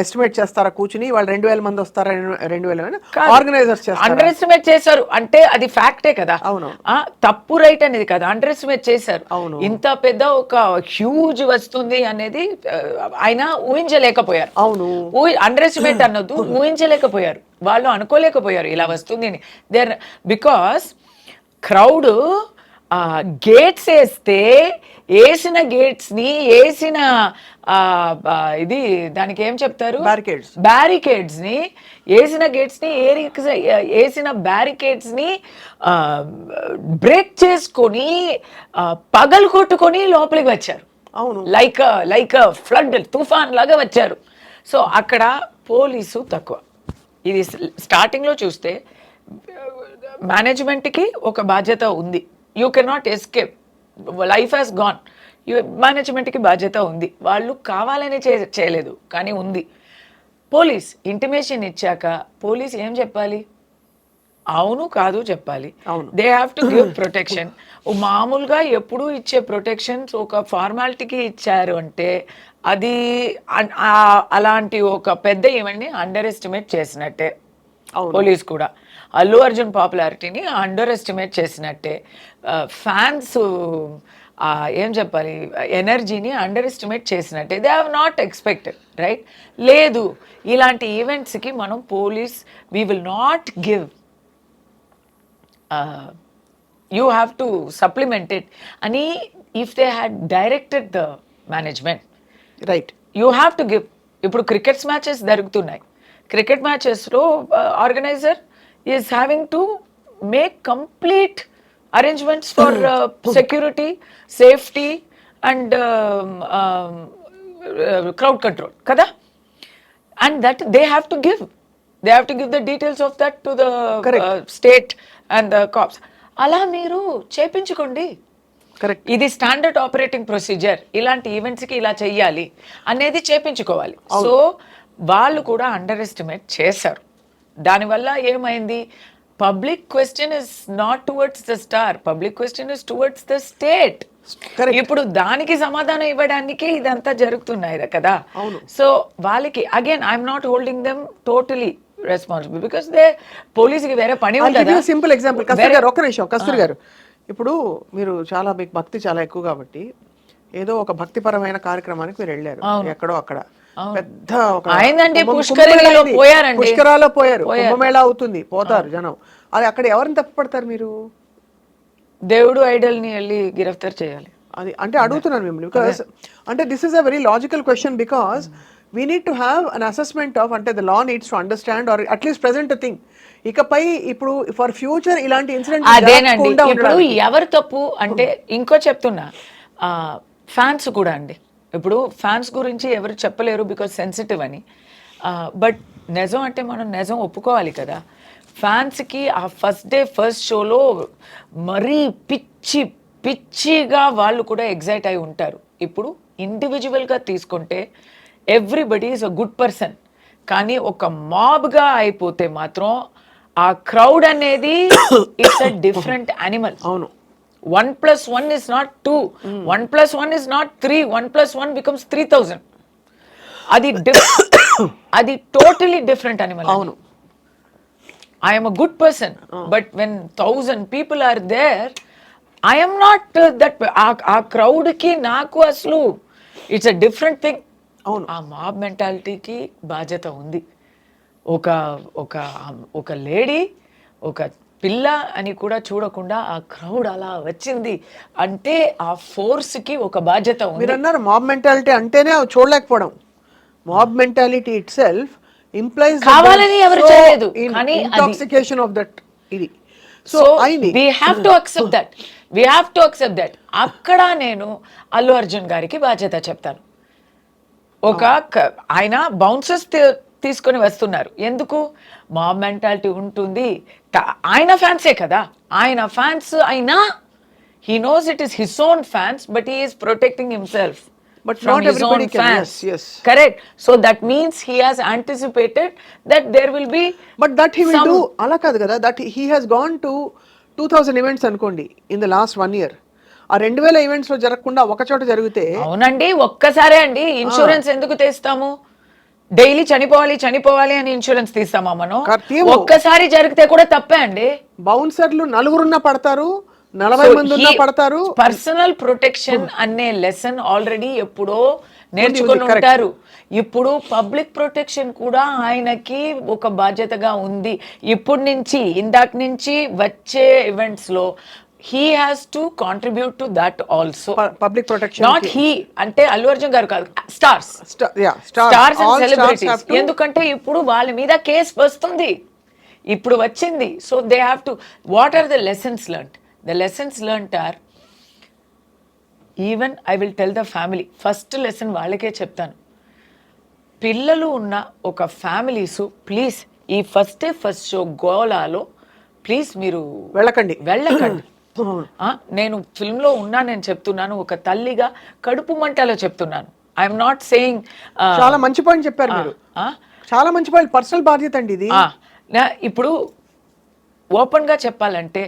ఎస్టిమేట్ చేస్తారా కూర్చుని? వాళ్ళు 2000 మంది వస్తారా? 2000 ఆర్గనైజర్స్ చేస్తారు. అండర్ ఎస్టిమేట్ చేశారు అంటే అది ఫ్యాక్టే కదా. అవును, తప్పు రైట్ అనేది కదా, అండర్ ఎస్టిమేట్ చేశారు. ఇంత పెద్ద ఒక హ్యూజ్ వస్తుంది అనేది ఆయన ఊహించలేకపోయారు. అవును, అండర్ ఎస్టిమేట్ అన్నది ఊహించలేకపోయారు, వాళ్ళు అనుకోలేకపోయారు ఇలా వస్తుంది అని. బికాస్ క్రౌడ్ గేట్స్ వేసిన గేట్స్ని వేసిన ఇది దానికి ఏం చెప్తారు, బ్యారికేడ్స్ని వేసిన బ్యారికేడ్స్ని బ్రేక్ చేసుకొని పగలు కొట్టుకొని లోపలికి వచ్చారు. అవును, లైక్ ఫ్లడ్ తుఫాన్ లాగా వచ్చారు. సో అక్కడ పోలీసు తక్కువ. ఇది స్టార్టింగ్లో చూస్తే మేనేజ్మెంట్కి ఒక బాధ్యత ఉంది. You cannot escape. Life has gone. మేనేజ్మెంట్కి బాధ్యత ఉంది. వాళ్ళు కావాలని చేయలేదు, కానీ ఉంది. పోలీస్ ఇంటిమేషన్ ఇచ్చాక పోలీస్ ఏం చెప్పాలి? అవును కాదు చెప్పాలి. They have to give protection. మామూలుగా ఎప్పుడు ఇచ్చే ప్రొటెక్షన్స్ ఒక ఫార్మాలిటీకి ఇచ్చారు అంటే అది అలాంటి ఒక పెద్ద ఈవెంట్ని అండర్ ఎస్టిమేట్ చేసినట్టే. పోలీస్ కూడా అల్లు అర్జున్ పాపులారిటీని అండర్ ఎస్టిమేట్ చేసినట్టే. ఫ్యాన్స్ ఏం చెప్పాలి, ఎనర్జీని అండర్ ఎస్టిమేట్ చేసినట్టే. They have not expected, right? లేదు, ఇలాంటి ఈవెంట్స్కి మనం police we will not give, you have to supplement it ani if they had directed the management, right, you have to give. ఇప్పుడు క్రికెట్స్ మ్యాచెస్ జరుగుతున్నాయి. క్రికెట్ మ్యాచెస్లో organiser is having to make complete arrangements for security, safety and crowd control కదా. And that they have to give. They have to give the details of that to the state and the cops. అలా మీరు చేపించుకోండి. కరెక్ట్. ఇది స్టాండర్డ్ ఆపరేటింగ్ ప్రొసీజర్, ఇలాంటి ఈవెంట్స్కి ఇలా చెయ్యాలి అనేది చేపించుకోవాలి. సో వాళ్ళు కూడా అండర్ ఎస్టిమేట్ చేశారు. దానివల్ల ఏమైంది? Public question is not towards the star, public question is towards the state. ఇప్పుడు దానికి సమాధానం ఇవ్వడానికి ఇదంతా జరుగుతున్నాయి కదా. సో వాళ్ళకి again I'm not holding them totally responsible because they పోలీసుకి వేరే పని ఉంటుంది. సింపుల్ ఎగ్జాంపుల్ కస్తూరి గారు, ఒక్క నిమిషం కస్తూరి గారు, ఇప్పుడు మీరు చాలా మీకు భక్తి చాలా ఎక్కువ కాబట్టి ఏదో ఒక భక్తిపరమైన కార్యక్రమానికి మీరు వెళ్ళారు ఎక్కడో అక్కడ, పెద్ద ఒక పుష్కరాలో పోయారు, కుంభమేళా అవుతుంది, పోతారు జనం, అది అక్కడ ఎవరిని తప్పుపడతారు మీరు? దేవుడు ఐడల్ ని వెళ్ళి గిరఫ్తార్ చేయాలి. అది అంటే అడుగుతున్నాను మిమ్మల్ని బికాస్ అంటే this is a very logical question because we need to have an assessment of, అంటే the law needs to understand or at least present thing. ఇకపై ఇప్పుడు ఫర్ ఫ్యూచర్ ఇలాంటి ఇన్సిడెంట్ అదేనండి. ఇప్పుడు ఎవరు తప్పు అంటే ఇంకో చెప్తున్నా, ఫ్యాన్స్ కూడా అండి. ఇప్పుడు ఫ్యాన్స్ గురించి ఎవరు చెప్పలేరు బికాస్ సెన్సిటివ్ అని. బట్ నిజం అంటే మనం నిజం ఒప్పుకోవాలి కదా. ఫ్యాన్స్కి ఆ ఫస్ట్ డే ఫస్ట్ షోలో మరీ పిచ్చిగా వాళ్ళు కూడా ఎగ్జైట్ అయి ఉంటారు. ఇప్పుడు ఇండివిజువల్గా తీసుకుంటే everybody is a good person, కానీ ఒక మాబ్గా అయిపోతే మాత్రం ఆ క్రౌడ్ అనేది ఇట్స్ అ డిఫరెంట్ యానిమల్. అవును, 1+1 is not 2, 1+1 is not 3, 1+1 becomes 3000. అది టోటలీ డిఫరెంట్ యానిమల్. అవును, I am a good person, but when 1000 people are there, I am not that. ఆ crowd కి నాకు అసలు ఇట్స్ అ డిఫరెంట్ థింగ్. అవును, ఆ మాబ్ మెంటాలిటీకి బాధ్యత ఉంది. ఒక లేడీ, ఒక పిల్ల అని కూడా చూడకుండా ఆ క్రౌడ్ అలా వచ్చింది అంటే ఆ ఫోర్స్ కి ఒక బాధ్యత ఉంది. మీరు అన్నారు మాబ్ మెంటాలిటీ అంటేనే చూడలేకపోవడం. Mob mentality itself implies కావాలని ఎవరు చేయలేదు, కానీ intoxication of that ఇది. So we have to accept that. అక్కడ నేను అల్లు అర్జున్ గారికి బాధ్యత చెప్తాను. ఆయన బౌన్సర్స్ తీసుకొని వస్తున్నారు, ఎందుకు? మాబ్ మెంటాలిటీ ఉంటుంది. ఆయన ఫ్యాన్సే కదా, ఆయన ఫ్యాన్స్ అయినా he knows it is his own fans, but he is protecting himself. But not everybody can. Yes. Correct. So that means he has anticipated that there will be. But that he will do. Ala kaadu kada. That he has gone to 2000 events అనుకోండి in the last 1 year. ఆ 2000 ఈవెంట్స్ లో జరగకుండా ఒక చోట జరిగితే. అవునండి, ఒక్కసారే అండి. ఇన్సూరెన్స్ ఎందుకు తీస్తాము? డైలీ చనిపోవాలి అని ఇన్సూరెన్స్ తీస్తామా మనం? ఒక్కసారి జరిగితే కూడా తప్పే అండి. బౌన్సర్లు నలుగురున్న పడతారు, 40 మంది ఉన్నా పడతారు. పర్సనల్ ప్రొటెక్షన్ అనే లెసన్ ఆల్రెడీ ఎప్పుడో నేర్చుకొని ఉంటారు. ఇప్పుడు పబ్లిక్ ప్రొటెక్షన్ కూడా ఆయనకి ఒక బాధ్యతగా ఉంది. ఇప్పుడు నుంచి ఇందాక నుంచి వచ్చే ఈవెంట్స్ లో he has to contribute to that also. Public protection. Not he, అంటే అల్లు అర్జున్ గారు కాదు, స్టార్స్ అండ్ సెలబ్రిటీస్. ఎందుకంటే ఇప్పుడు వాళ్ళ మీద కేసు వస్తుంది, ఇప్పుడు వచ్చింది. So they have to, what are the lessons learned? The lessons learned are, even I will tell the family, first lesson వాళ్ళకే చెప్తాను. పిల్లలు ఉన్న ఒక ఫ్యామిలీస్ ప్లీజ్ ఈ ఫస్ట్ షో గోలాలో ప్లీజ్ మీరు వెళ్ళకండి. నేను ఫిల్మ్లో ఉన్నా, నేను చెప్తున్నాను ఒక తల్లిగా కడుపు మంటలో చెప్తున్నాను. I'm not saying. చాలా మంచి పాయింట్ చెప్పారు మీరు, చాలా మంచి పాయింట్. పర్సనల్ బాధ్యత అండి ఇది. ఇప్పుడు ఓపెన్గా చెప్పాలంటే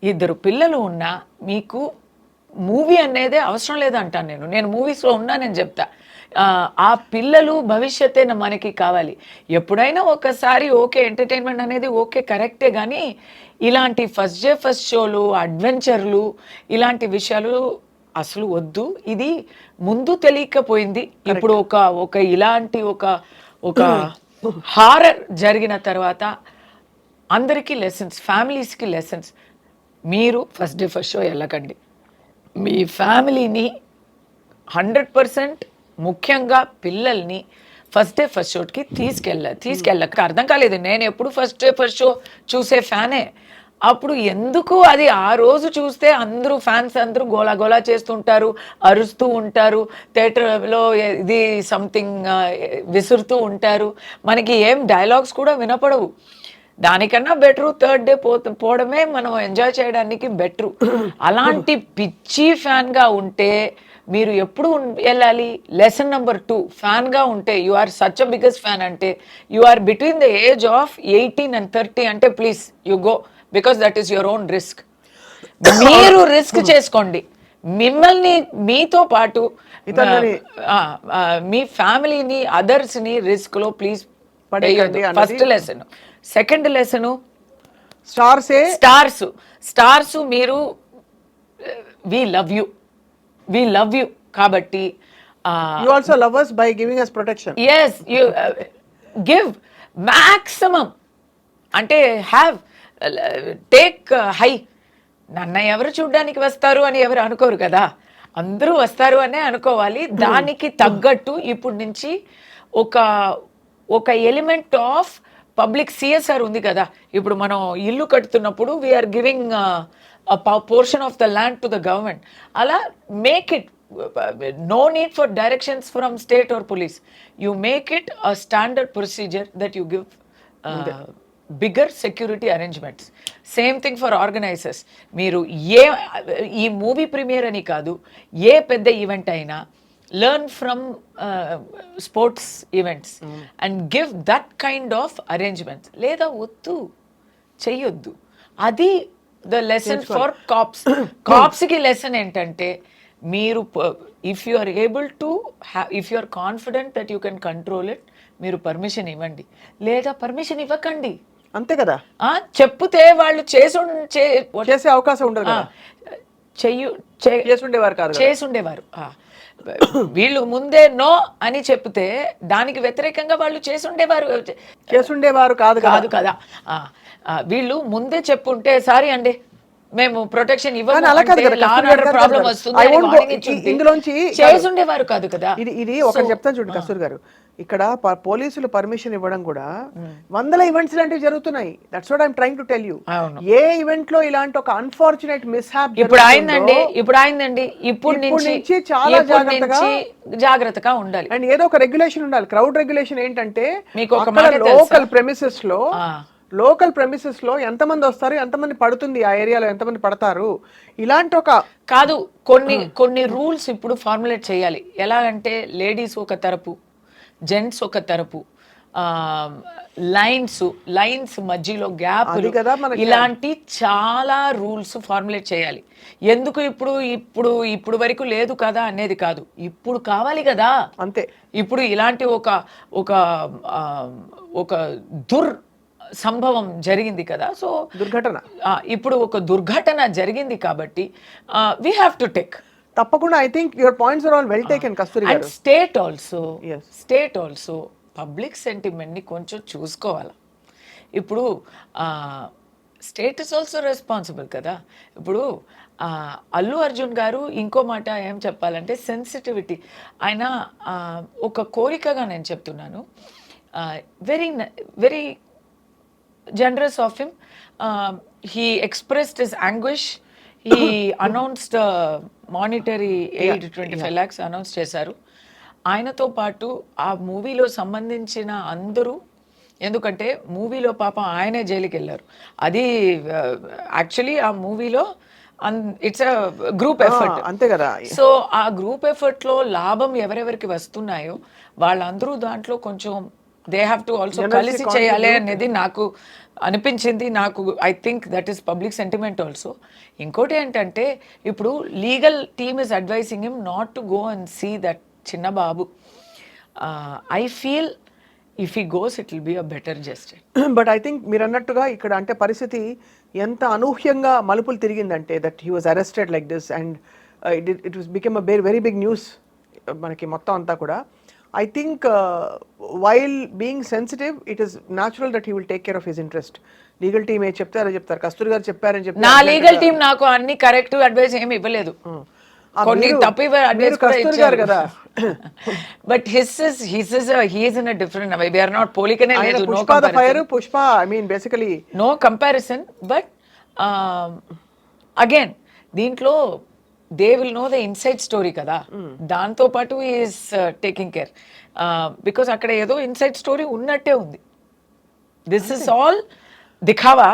2 పిల్లలు ఉన్నా మీకు మూవీ అనేది అవసరం లేదంటాను నేను మూవీస్లో ఉన్నా, నేను చెప్తా ఆ పిల్లలు భవిష్యత్తే మనకి కావాలి. ఎప్పుడైనా ఒకసారి ఓకే ఎంటర్టైన్మెంట్ అనేది ఓకే కరెక్టే, కానీ ఇలాంటి ఫస్ట్ డే ఫస్ట్ షోలు, అడ్వెంచర్లు, ఇలాంటి విషయాలు అసలు వద్దు. ఇది ముందు తెలియకపోయింది, ఇప్పుడు ఒక ఇలాంటి ఒక హారర్ జరిగిన తర్వాత అందరికీ లెసన్స్, ఫ్యామిలీస్కి లెసన్స్. మీరు ఫస్ట్ డే ఫస్ట్ షో వెళ్ళకండి. మీ ఫ్యామిలీని 100%, ముఖ్యంగా పిల్లల్ని ఫస్ట్ డే ఫస్ట్ షోకి తీసుకెళ్ళక. అర్థం కాలేదు, నేను ఎప్పుడు ఫస్ట్ డే ఫస్ట్ షో చూసే ఫ్యానే. అప్పుడు ఎందుకు అది ఆ రోజు చూస్తే అందరూ ఫ్యాన్స్ అందరూ గోలా చేస్తుంటారు, అరుస్తూ ఉంటారు, థియేటర్లో ఇది సంథింగ్ విసురుతూ ఉంటారు, మనకి ఏం డైలాగ్స్ కూడా వినపడవు. దానికన్నా బెటరు థర్డ్ డే పోవడమే మనం ఎంజాయ్ చేయడానికి బెటరు. అలాంటి పిచ్చి ఫ్యాన్గా ఉంటే మీరు ఎప్పుడు వెళ్ళాలి? లెసన్ నెంబర్ 2, ఫ్యాన్గా ఉంటే you are such a biggest fan అంటే you are between the age of 18 and 30 అంటే please you go, because that is your own risk. మీరు రిస్క్ చేసుకోండి, మిమ్మల్ని మీతో పాటు మీ ఫ్యామిలీని, అదర్స్ని రిస్క్లో ప్లీజ్ పడేయండి. First lesson. Second lesson, stars మీరు వి లవ్ యూ కాబట్టి you also love us by giving us protection. yes you give maximum అంటే హ్యావ్ టేక్ హై. నన్న ఎవరు చూడ్డానికి వస్తారు అని ఎవరు అనుకోరు కదా, అందరూ వస్తారు అనే అనుకోవాలి. దానికి తగ్గట్టు ఇప్పుడు నుంచి ఒక ఎలిమెంట్ ఆఫ్ పబ్లిక్ సిఎస్ఆర్ ఉంది కదా. ఇప్పుడు మనం ఇల్లు కడుతున్నప్పుడు we are giving portion of the land to the government. అలా make it no need for directions from state or police. You make it a standard procedure that you give bigger security arrangements. Same thing for organizers. మీరు ఈ మూవీ ప్రీమియర్ అని కాదు, ఏ పెద్ద ఈవెంట్ అయినా learn from sports events and give that kind of arrangements. లేదా వద్దు, చెయ్యొద్దు. అది ద లెసన్ ఫర్ కాప్స్కి లెసన్ ఏంటంటే, మీరు if you are able to if you are confident that you can control it, మీరు పర్మిషన్ ఇవ్వండి, లేదా పర్మిషన్ ఇవ్వకండి. అంతే కదా. చెప్తే వాళ్ళు చేసే అవకాశం ఉండదు, చేసుండేవారు. వీళ్ళు ముందే నో అని చెప్తే దానికి వ్యతిరేకంగా వాళ్ళు చేసుండేవారు కాదు కదా. వీళ్ళు ముందే చెప్పుంటే సారీ అండి మేము ప్రొటెక్షన్ ప్రాబ్లం వస్తుంది చేసుండేవారు కాదు కదా. ఇది ఒకటి చెప్తాను చూడండి కస్తూరి గారు, ఇక్కడ పోలీసులు పర్మిషన్ ఇవ్వడం కూడా వందల ఈవెంట్స్ లాంటివి జరుగుతున్నాయి. That's what I am trying to tell you. A event లో ఇలాంటి ఒక అన్ఫార్చునేట్ మిస్‌హ్యాప్ ఇప్పుడు అయిందండి ఇప్పుడు నుంచి చాలా జాగ్రత్తగా ఉండాలి. అండ్ ఏదో ఒక రెగ్యులేషన్ ఉండాలి. క్రౌడ్ రెగ్యులేషన్ ఏంటంటే, లోకల్ ప్రెమిసెస్ లో ఎంతమంది వస్తారు, ఎంతమంది పడుతుంది, ఆ ఏరియాలో ఎంతమంది పడతారు, ఇలాంటి ఒక కాదు కొన్ని రూల్స్ ఇప్పుడు ఫార్ములేట్ చేయాలి. ఎలాగంటే లేడీస్ ఒక తరపు, జెంట్స్ ఒక తరపు, లైన్స్ మధ్యలో గ్యాప్, ఇలాంటి చాలా రూల్స్ ఫార్ములేట్ చేయాలి. ఎందుకు ఇప్పుడు వరకు లేదు కదా అనేది కాదు, ఇప్పుడు కావాలి కదా. అంతే. ఇప్పుడు ఇలాంటి ఒక సంభవం జరిగింది కదా. సో దుర్ఘటన, ఇప్పుడు ఒక దుర్ఘటన జరిగింది కాబట్టి we have to take. తప్పకుండా. I think your points are all well taken Kasturi garu. And state also public sentiment ని కొంచెం చూసుకోవాలి. ఇప్పుడు స్టేట్ ఇస్ ఆల్సో రెస్పాన్సిబుల్ కదా. ఇప్పుడు అల్లు అర్జున్ గారు ఇంకో మాట ఏం చెప్పాలంటే సెన్సిటివిటీ. ఆయన ఒక కోరికగా నేను చెప్తున్నాను, very very generous of him. He expressed his anguish. He announced monetary aid 25 lakhs announce చేశారు. ఆయనతో పాటు ఆ మూవీలో సంబంధించిన అందరూ, ఎందుకంటే మూవీలో పాపం ఆయనే జైలుకి వెళ్ళారు. అది యాక్చువల్లీ ఆ మూవీలో ఇట్స్ అ గ్రూప్ ఎఫర్ట్. అంతే కదా. సో ఆ గ్రూప్ ఎఫర్ట్ లో లాభం ఎవరెవరికి వస్తున్నాయో వాళ్ళందరూ దాంట్లో కొంచెం దే హ్యావ్ టు ఆల్సో కలిసి చేయాలి అనేది నాకు అనిపించింది. నాకు I think that is public sentiment also. ఇంకోటి ఏంటంటే ఇప్పుడు legal team is advising him not to go and see that చిన్న బాబు. I feel if he goes it will be a better justice. But I think మీరు అన్నట్టుగా ఇక్కడ అంటే పరిస్థితి ఎంత అనూహ్యంగా మలుపులు తిరిగిందంటే that he was arrested like this and it was become a very big news మనకి మొత్తం అంతా కూడా. I think while being sensitive it is natural that he will take care of his interest. Legal team ఏం చెప్తారో చెప్తారు, కస్తూరి గారు చెప్పారని చెప్పి నా లీగల్ టీం నాకు అన్ని కరెక్ట్ అడ్వైస్ ఏమి ఇవ్వలేదు, కొన్ని తప్పు అడ్వైస్ కూడా ఇచ్చారు కదా. But his is in a different way. We are not పోలికనే లేదు, no Pushpa the fire, Pushpa I mean basically no comparison. But again దీంట్లో they will know the inside story కదా, దాంతో పాటు ఈస్ టేకింగ్ కేర్ బికాస్ అక్కడ ఏదో ఇన్సైడ్ స్టోరీ ఉన్నట్టే ఉంది. దిస్ ఇస్ ఆల్ దిఖావా,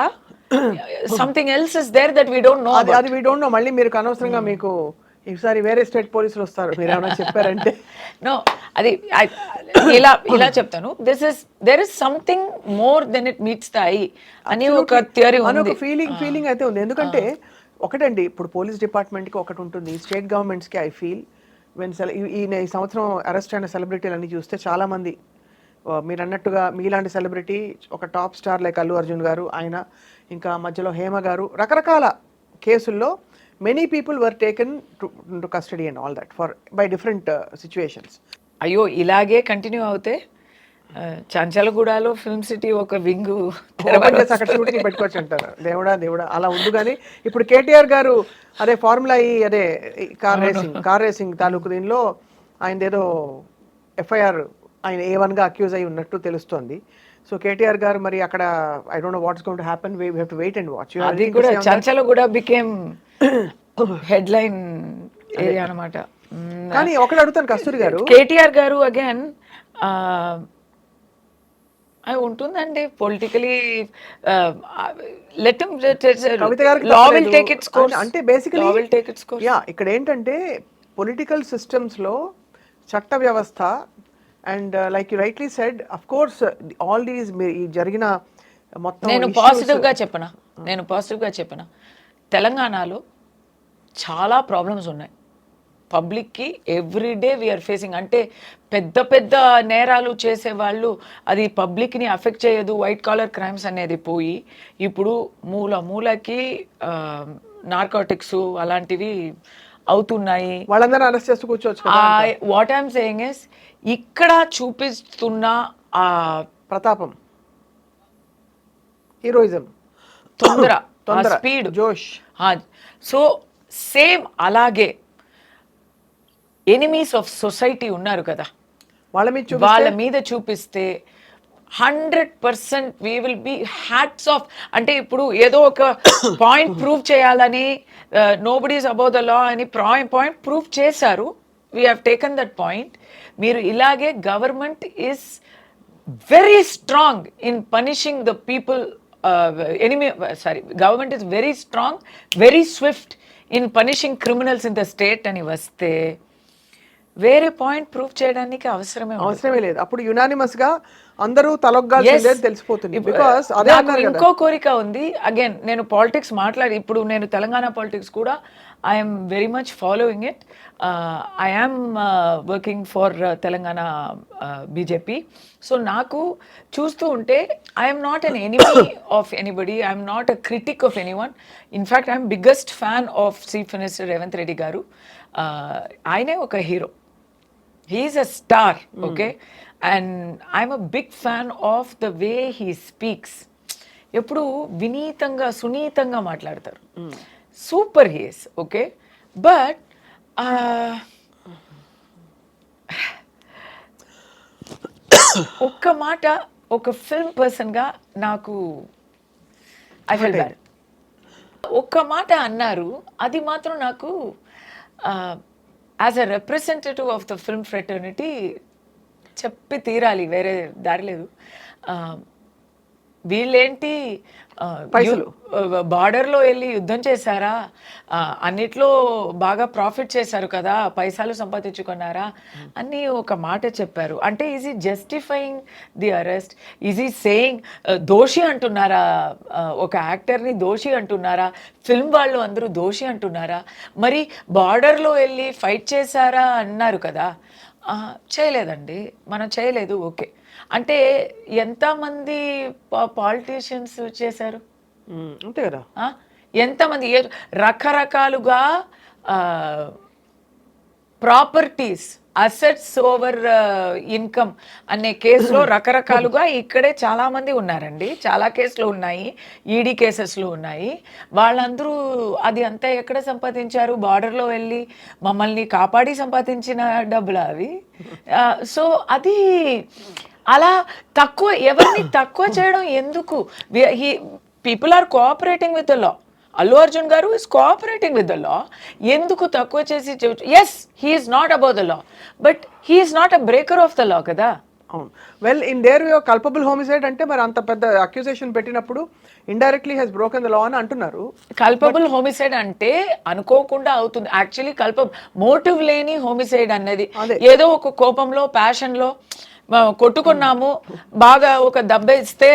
something else is there that we don't know. అది వీ డోంట్ నో. మళ్ళీ మీరు అనవసరంగా మీకు ఈసారి వేరే స్టేట్ పోలీసులు వస్తారు మీరు ఏమైనా చెప్పారంటే. నో అది ఇలా చెప్తాను, there is something more than it meets the eye అని ఒక థియరీ ఉంది, ఫీలింగ్ అయితే ఉంది. ఎందుకంటే ఒకటండి, ఇప్పుడు పోలీస్ డిపార్ట్మెంట్కి ఒకటి ఉంటుంది, స్టేట్ గవర్నమెంట్స్కి ఐ ఫీల్ ఈ సంవత్సరం అరెస్ట్ అయిన సెలబ్రిటీలు అన్ని చూస్తే చాలామంది మీరు అన్నట్టుగా మీలాంటి సెలబ్రిటీ, ఒక top star like Allu Arjun గారు, ఆయన ఇంకా మధ్యలో హేమ గారు, రకరకాల కేసుల్లో many people were taken to custody and all that by different situations. అయ్యో ఇలాగే కంటిన్యూ అవుతే చంచలగూడలో ఫిల్మ్ సిటీ ఒక వింగ్ అక్కడ షూటింగ్ పెట్టుకోవచ్చు అంటారు. దేవుడా అలా ఉంది. కానీ ఇప్పుడు కేటీఆర్ గారు అదే ఫార్ములా అదే కార్ రేసింగ్ తాలూకు దీనిలో ఆయన ఏదో ఎఫ్ఐఆర్ ఆయన A1గా అక్యూజ్ అయి ఉన్నట్టు తెలుస్తోంది. సో కేటీఆర్ గారు మరి అక్కడ I don't know what's going to happen, we have to wait and watch. అది కూడా చంచలగూడ బికేమ్ హెడ్లైన్ ఏరియా అన్నమాట. కానీ ఒకటి అడుగుతాను కస్తూరి గారు, కేటీఆర్ గారు అగైన్ అది ఉంటుందండి పొలిటికలీ లెట్ కవిత గారికి law will take its course. అంటే basically will take its course. Yeah ఇక్కడ ఏంటంటే పొలిటికల్ సిస్టమ్స్ లో చట్ట వ్యవస్థ and like you rightly said of course all these జరిగిన మొత్తం నేను పాజిటివ్ గా చెప్పనా తెలంగాణలో చాలా ప్రాబ్లమ్స్ ఉన్నాయి పబ్లిక్కి. Everyday we are facing. అంటే పెద్ద పెద్ద నేరాలు చేసేవాళ్ళు అది పబ్లిక్ని అఫెక్ట్ చేయదు, వైట్ కాలర్ క్రైమ్స్ అనేది పోయి ఇప్పుడు మూలకి నార్కోటిక్స్ అలాంటివి అవుతున్నాయి. వాళ్ళందరూ అరెస్ట్ చేస్తూ కూర్చోవచ్చు. వాట్ ఐఎమ్ సేయింగ్ ఇస్ ఇక్కడ చూపిస్తున్న ఆ ప్రతాపం, హీరోయిజం, తొందర, స్పీడ్, జోష్. సో సేమ్ అలాగే ఎనిమీస్ ఆఫ్ సొసైటీ ఉన్నారు కదా, వాళ్ళ మీద చూపిస్తే 100% we will be hats off. అంటే ఇప్పుడు ఏదో ఒక పాయింట్ ప్రూవ్ చేయాలని nobody is above the law అని పాయింట్ ప్రూవ్ చేశారు. We have taken that point. మీరు ఇలాగే government is very strong in punishing the people. Government is very strong, very Swift in punishing criminals in the state అని వస్తే వేరే పాయింట్ ప్రూవ్ చేయడానికి అవసరమే లేదు. అప్పుడు యునానిమస్ గా అందరూ తలొగ్గాల్సిందే తెలిసిపోతుంది. బికాజ్ ఇంకో కోరిక ఉంది. అగైన్ నేను పాలిటిక్స్ ఇప్పుడు నేను తెలంగాణ పాలిటిక్స్ కూడా I'm very much following it. I'm working for Telangana BJP. So నాకు చూస్తూ ఉంటే I'm not an enemy of anybody, I'm not a critique of anyone. In fact I'm biggest fan of chief minister Revanth Reddy గారు. ఆయనే ఒక hero, he's a star, okay, and I'm a big fan of the way he speaks. ఎప్పుడు వినీతంగా సునీతంగా మాట్లాడతారు. Super he's, okay. బట్ ఒక్క మాట ఒక ఫిల్మ్ పర్సన్గా నాకు ఐ ఫెల్ బ్యాడ్. ఒక్క మాట అన్నారు, అది మాత్రం నాకు as a representative of the film fraternity చెప్పి తీరాలి, వేరే దారి లేదు. వీళ్ళేంటి పైసలు. బార్డర్లో వెళ్ళి యుద్ధం చేశారా, అన్నిట్లో బాగా ప్రాఫిట్ చేశారు కదా, పైసలు సంపాదించుకున్నారా అని ఒక మాట చెప్పారు. అంటే ఈజ్ ఈ జస్టిఫైయింగ్ ది అరెస్ట్? ఈజ్ ఈ సేయింగ్ దోషి అంటున్నారా? ఒక యాక్టర్ని దోషి అంటున్నారా? ఫిల్మ్ వాళ్ళు అందరూ దోషి అంటున్నారా? మరి బార్డర్లో వెళ్ళి ఫైట్ చేశారా అన్నారు కదా, చేయలేదండి, మనం చేయలేదు. ఓకే, అంటే ఎంతమంది పాలిటీషియన్స్ చేశారు? అంతే కదా. ఎంతమంది రకరకాలుగా ప్రాపర్టీస్, అసెట్స్ ఓవర్ ఇన్కమ్ అనే కేసులో రకరకాలుగా ఇక్కడే చాలా మంది ఉన్నారండి. చాలా కేసులు ఉన్నాయి, ఈడీ కేసెస్లు ఉన్నాయి. వాళ్ళందరూ అది అంతా ఎక్కడ సంపాదించారు? బార్డర్లో వెళ్ళి మమ్మల్ని కాపాడి సంపాదించిన డబ్బులు అవి. సో అది అలా తక్కువ, ఎవరిని తక్కువ చేయడం ఎందుకు? People are cooperating with the law. Allu Arjun garu is cooperating with the law. ఎందుకు తక్కువ చేసి? Yes, he's not about the law, but he's not a breaker of the law కదా. అవును. Well, in their way culpable homicide అంటే మరి అంత పెద్ద అక్యూజేషన్ పెట్టినప్పుడు indirectly he's broken the law అని అంటున్నారు. కల్పబుల్ హోమిసైడ్ అంటే అనుకోకుండా అవుతుంది. యాక్చువల్లీ మోటివ్ లేని హోమిసైడ్ అన్నది ఏదో ఒక కోపంలో, ప్యాషన్లో కొట్టుకున్నాము, బాగా ఒక దెబ్బ ఇస్తే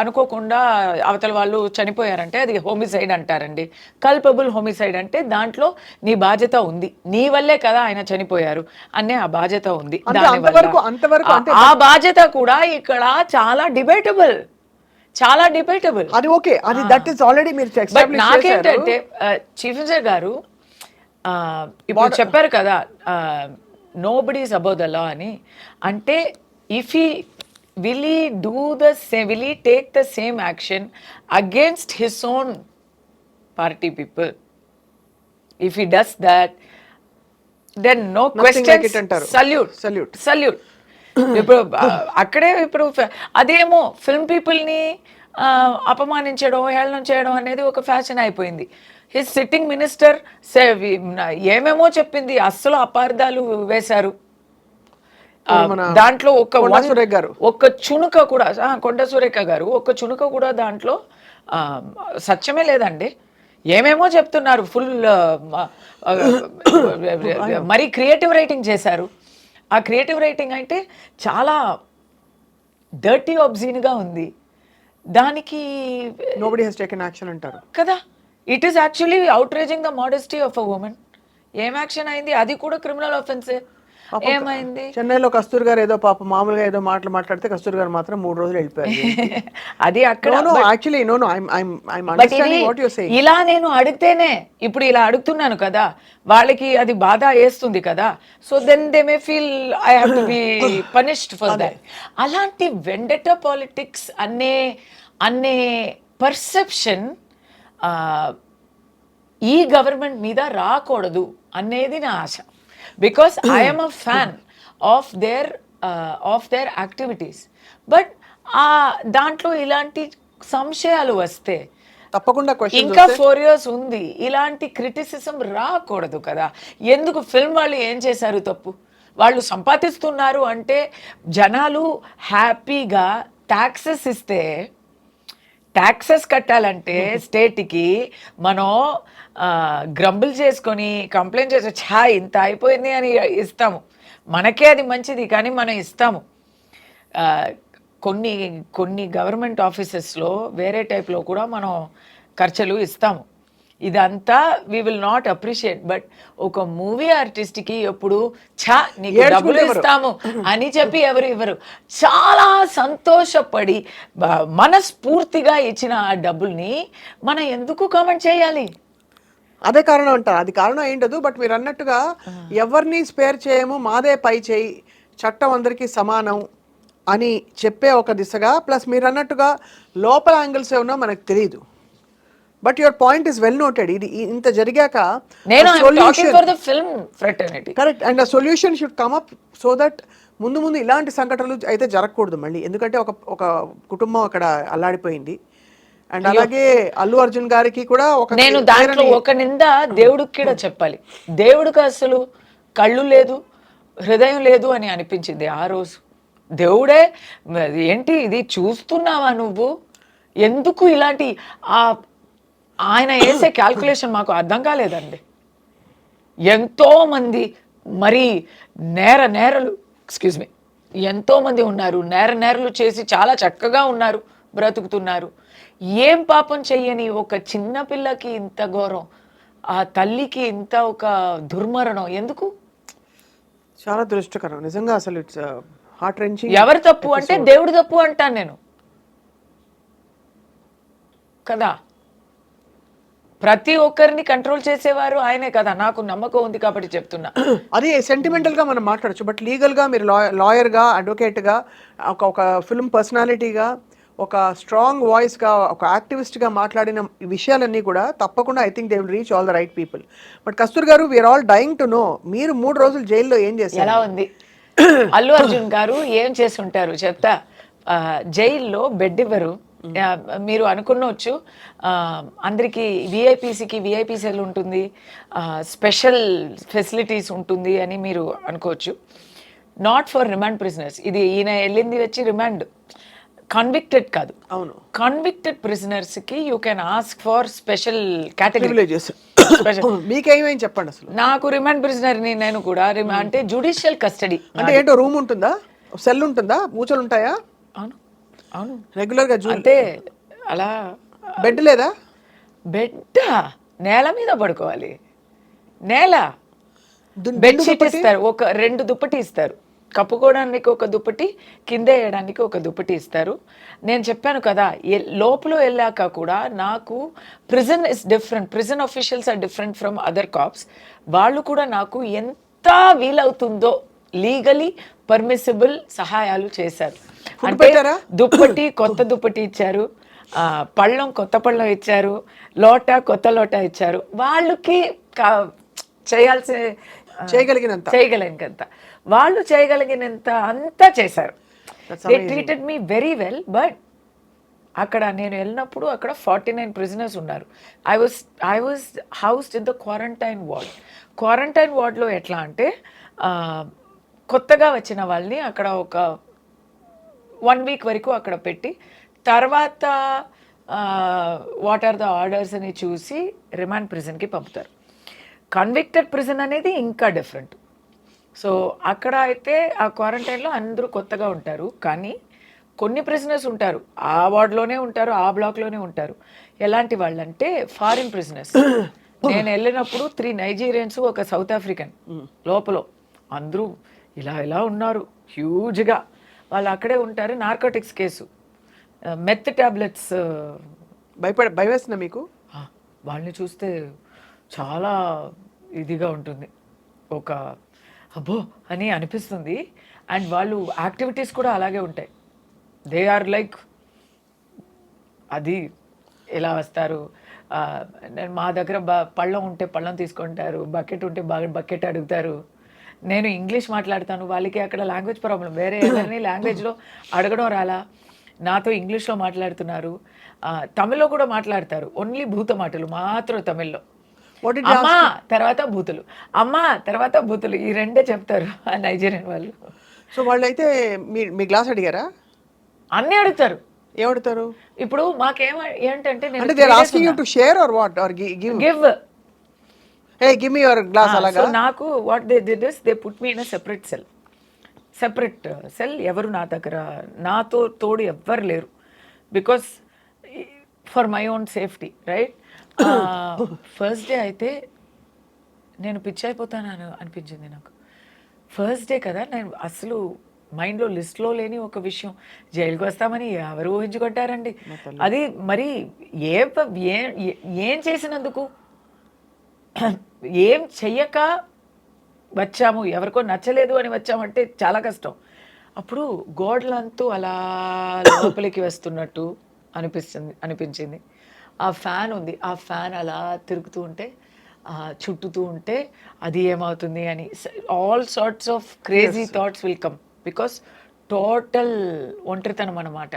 అనుకోకుండా అవతల వాళ్ళు చనిపోయారంటే అది హోమిసైడ్ అంటారండి. కల్పబుల్ హోమిసైడ్ అంటే దాంట్లో నీ బాధ్యత ఉంది, నీ వల్లే కదా ఆయన చనిపోయారు అనే ఆ బాధ్యత ఉంది. ఆ బాధ్యత కూడా ఇక్కడ చాలా డిబేటబుల్, చాలా డిబేటబుల్. అది ఓకే, అది దట్ ఈస్ ఆల్రెడీ మీరు ఎస్టాబ్లిష్ చేశారు. నాకేంటంటే చీఫ్ మినిస్టర్ గారు ఇప్పుడు చెప్పారు కదా, nobody is above the law అని. అంటే if he will he take the same action against his own party people? If he does that, then no questions, salute. ఇప్పుడు అక్కడే ఇప్పుడు అదేమో ఫిల్మ్ పీపుల్ని అపమానించడం, హేళన చేయడం అనేది ఒక ఫ్యాషన్ అయిపోయింది. హిస్ సిట్టింగ్ మినిస్టర్ ఏమేమో చెప్పింది, అస్సలు అపార్థాలు వేశారు. దాంట్లో ఒక్క చునుక కూడా, కొండ సురేఖ గారు ఒక్క చునుక కూడా దాంట్లో సత్యమే లేదండి. ఏమేమో చెప్తున్నారు, ఫుల్ మరి క్రియేటివ్ రైటింగ్ చేశారు. ఆ క్రియేటివ్ రైటింగ్ అంటే చాలా డర్టీ ఆబ్జీన్గా ఉంది. దానికి nobody has taken action అంటారు కదా. It is actually outraging the modesty of a woman. ఏం యాక్షన్ అయింది? అది కూడా క్రిమినల్ ఆఫెన్సే. ఏమైంది? చెన్నైలో కస్తూరి గారు ఏదో పాప మామూలుగా ఏదో మాటలు మాట్లాడితే కస్తూరి గారు మాత్రం 3 రోజులు వెళ్ళిపోయారు. అది అక్కడ ఇలా నేను అడిగితేనే, ఇప్పుడు ఇలా అడుగుతున్నాను కదా, వాళ్ళకి అది బాధ వేస్తుంది కదా. So then they may feel I have to be punished for that. అలాంటి వెండటా పాలిటిక్స్ అనే పర్సెప్షన్ ఈ గవర్నమెంట్ మీద రాకూడదు అనేది నా ఆశ. Because I'm a fan of their activities. But దాంట్లో ఇలాంటి సంశయాలు వస్తే తప్పకుండా ఇంకా 4 years ఉంది, ఇలాంటి క్రిటిసిజం రాకూడదు కదా. ఎందుకు? ఫిల్మ్ వాళ్ళు ఏం చేశారు తప్పు? వాళ్ళు సంపాదిస్తున్నారు అంటే జనాలు హ్యాపీగా ట్యాక్సెస్ ఇస్తే, ట్యాక్సెస్ కట్టాలంటే స్టేట్కి మనం గ్రంబుల్ చేసుకొని కంప్లైంట్ చేసి ఇంత అయిపోయింది అని ఇస్తాము. మనకే అది మంచిది కానీ మనం ఇస్తాము. కొన్ని గవర్నమెంట్ ఆఫీసెస్లో వేరే టైప్లో కూడా మనం ఖర్చులు ఇస్తాము. ఇదంతా we will not appreciate. But ఒక మూవీ ఆర్టిస్ట్కి ఎప్పుడు నీకు డబ్బులు ఇస్తాము అని చెప్పి ఎవరు ఇవ్వరు. చాలా సంతోషపడి మనస్ఫూర్తిగా ఇచ్చిన ఆ డబ్బుల్ని మనం ఎందుకు కామెంట్ చేయాలి? అదే కారణం అంట. అది కారణం ఏంటదు. బట్ మీరు అన్నట్టుగా ఎవరిని స్పేర్ చేయము, మాదే పై చేయి, చట్టం అందరికీ సమానం అని చెప్పే ఒక దిశగా, ప్లస్ మీరు అన్నట్టుగా లోపల యాంగిల్స్ ఏమన్నా మనకు తెలియదు. But your point is well noted. ఇది ఇంత జరిగాక correct, and solution should come up so that ముందు ఇలాంటి సంఘటనలు అయితే జరగకూడదు మళ్ళీ. ఎందుకంటే ఒక కుటుంబం అక్కడ అల్లాడిపోయింది. అండ్ అలాగే అల్లు అర్జున్ గారికి కూడా నేను దాంట్లో ఒక నింద దేవుడికి కూడా చెప్పాలి. దేవుడికి అసలు కళ్ళు లేదు, హృదయం లేదు అని అనిపించింది ఆ రోజు. దేవుడే ఏంటి ఇది చూస్తున్నావా నువ్వు ఎందుకు ఇలాంటి ఆయన వేసే క్యాల్కులేషన్ మాకు అర్థం కాలేదండి. ఎంతోమంది మరి నేరలు ఎక్స్క్యూజ్ మీ ఎంతోమంది ఉన్నారు, నేరలు చేసి చాలా చక్కగా ఉన్నారు, బ్రతుకుతున్నారు. ఏం పాపం చెయ్యని ఒక చిన్న పిల్లకి ఇంత ఘోరం, ఆ తల్లికి ఇంత ఒక దుర్మరణం ఎందుకు? చాలా దురదృష్టకరం నిజంగా. అసలు ఇట్స్ హార్ట్ రెంచింగ్. ఎవరు తప్పు అంటే దేవుడు తప్పు అంటాను నేను కదా. ప్రతి ఒక్కరిని కంట్రోల్ చేసేవారు ఆయనే కదా, నాకు నమ్మకం ఉంది కాబట్టి చెప్తున్నా. అది సెంటిమెంటల్ గా మనం మాట్లాడచ్చు, బట్ లీగల్ గా మీరు లాయర్ గా, అడ్వకేట్ గా, ఒక ఫిల్మ్ పర్సనాలిటీగా, ఒక స్ట్రాంగ్ వాయిస్ గా, ఒక యాక్టివిస్ట్ గా మాట్లాడిన విషయాలన్నీ కూడా తప్పకుండా I think they will reach all the right people. But Kasturi గారు, we are all dying to know, మీరు 3 రోజులు జైల్లో ఏం చేశారు? ఎలా ఉంది అల్లు అర్జున్ గారు ఏం చేసి ఉంటారు చెప్తా. జైల్లో బెడ్ ఇవ్వరు. మీరు అనుకున్నవచ్చు అందరికి విఐపీసీకి విఐపీ సెల్ ఉంటుంది, స్పెషల్ ఫెసిలిటీస్ ఉంటుంది అని మీరు అనుకోవచ్చు. Not for remand prisoners. ఇది ఈయన వెళ్ళింది వచ్చి రిమాండ్, కన్విక్టెడ్ కాదు. అవును, కన్విక్టెడ్ ప్రిజనర్స్ కి you can ask for special category. మీకేమైంది చెప్పండి అసలు. నాకు రిమాండ్ ప్రిజనర్ ని నేను కూడా అంటే జుడిషియల్ కస్టడీ అంటే ఏంటో, రూమ్ ఉంటుందా, సెల్ ఉంటుందా, మూచలు ఉంటాయా? అవును అవును, రెగ్యులర్ గా అంటే అలా. బెడ్ లేదా? బెడ్ నేల మీద పడుకోవాలి. నేల బెడ్షీట్ ఇస్తారు, ఒక 2 దుప్పటి ఇస్తారు, కప్పుకోవడానికి ఒక దుప్పటి, కింద వేయడానికి ఒక దుప్పటి ఇస్తారు. నేను చెప్పాను కదా, లోపల వెళ్ళాక కూడా నాకు prison is different, prison officials are different from other cops. వాళ్ళు కూడా నాకు ఎంత వీలవుతుందో లీగలీ పర్మిసిబుల్ సహాయాలు చేశారు. అంటే దుప్పటి, కొత్త దుప్పటి ఇచ్చారు, పళ్ళం కొత్త పళ్ళం ఇచ్చారు, కొత్త లోట ఇచ్చారు. వాళ్ళకి చేయగలిగినంత వాళ్ళు చేయగలిగినంత అంతా చేశారు. They treated me very well. But అక్కడ నేను వెళ్ళినప్పుడు అక్కడ 49 ప్రిజనర్స్ ఉన్నారు. I was housed in the quarantine వార్డ్లో ఎట్లా అంటే కొత్తగా వచ్చిన వాళ్ళని అక్కడ ఒక 1 వీక్ వరకు అక్కడ పెట్టి, తర్వాత వాట్ ఆర్ ద ఆర్డర్స్ అని చూసి రిమాండ్ ప్రిజన్కి పంపుతారు. కన్విక్టెడ్ ప్రిజన్ అనేది ఇంకా డిఫరెంట్. సో అక్కడ అయితే ఆ క్వారంటైన్లో అందరూ కొత్తగా ఉంటారు, కానీ కొన్ని ప్రిజనర్స్ ఉంటారు ఆ వార్డ్లోనే ఉంటారు, ఆ బ్లాక్లోనే ఉంటారు. ఎలాంటి వాళ్ళు అంటే ఫారిన్ ప్రిజనర్స్. నేను వెళ్ళినప్పుడు 3 నైజీరియన్స్, ఒక సౌత్ ఆఫ్రికన్ లోపల, అందరూ ఇలా ఉన్నారు హ్యూజ్గా. వాళ్ళు అక్కడే ఉంటారు. Narcotics case, meth tablets. భయవేస్తుందా మీకు? వాళ్ళని చూస్తే చాలా ఇదిగా ఉంటుంది, ఒక అబ్బో అని అనిపిస్తుంది. అండ్ వాళ్ళు యాక్టివిటీస్ కూడా అలాగే ఉంటాయి. దే ఆర్ లైక్, అది ఎలా వస్తారు, మా దగ్గర పళ్ళం ఉంటే పళ్ళం తీసుకుంటారు, బకెట్ ఉంటే బకెట్ అడుగుతారు. నేను ఇంగ్లీష్ మాట్లాడతాను, వాళ్ళకి అక్కడ లాంగ్వేజ్ ప్రాబ్లం, వేరే ఎవరిని లాంగ్వేజ్లో అడగడం రాలా, నాతో ఇంగ్లీష్లో మాట్లాడుతున్నారు. తమిళ్లో కూడా మాట్లాడతారు, ఓన్లీ భూత మాటలు మాత్రం తమిళ్లో. అమ్మా తర్వాత బూతులు, అమ్మా తర్వాత బూతులు, ఈ 2 చెప్తారు ఆ నైజీరియన్ వాళ్ళు. సో వాళ్ళైతే మీ గ్లాస్ అడిగారా? అన్నీ అడుగుతారు. ఏమడుగుతారు? ఇప్పుడు మాకేం ఏంటంటే నాకు what they did is they put me in a separate cell. ఎవరు నా దగ్గర నాతో తోడు ఎవ్వరు లేరు, because for my own safety, right. First day అయితే నేను పిచ్చి అయిపోతాను అనిపించింది నాకు. ఫస్ట్ డే కదా, నేను అసలు మైండ్లో లిస్ట్లో లేని ఒక విషయం, జైలుకి వస్తామని ఎవరు ఊహించుకుంటారండి. అది మరి ఏం చేసినందుకు, ఏం చెయ్యక వచ్చాము, ఎవరికో నచ్చలేదు అని వచ్చామంటే చాలా కష్టం. అప్పుడు గోడలంతూ అలా లోపలికి వస్తున్నట్టు అనిపించింది. ఆ ఫ్యాన్ ఉంది, ఆ ఫ్యాన్ అలా తిరుగుతూ ఉంటే, చుట్టుతూ ఉంటే అది ఏమవుతుంది అని all sorts of crazy thoughts will come, because total ఒంటరితనం అన్నమాట.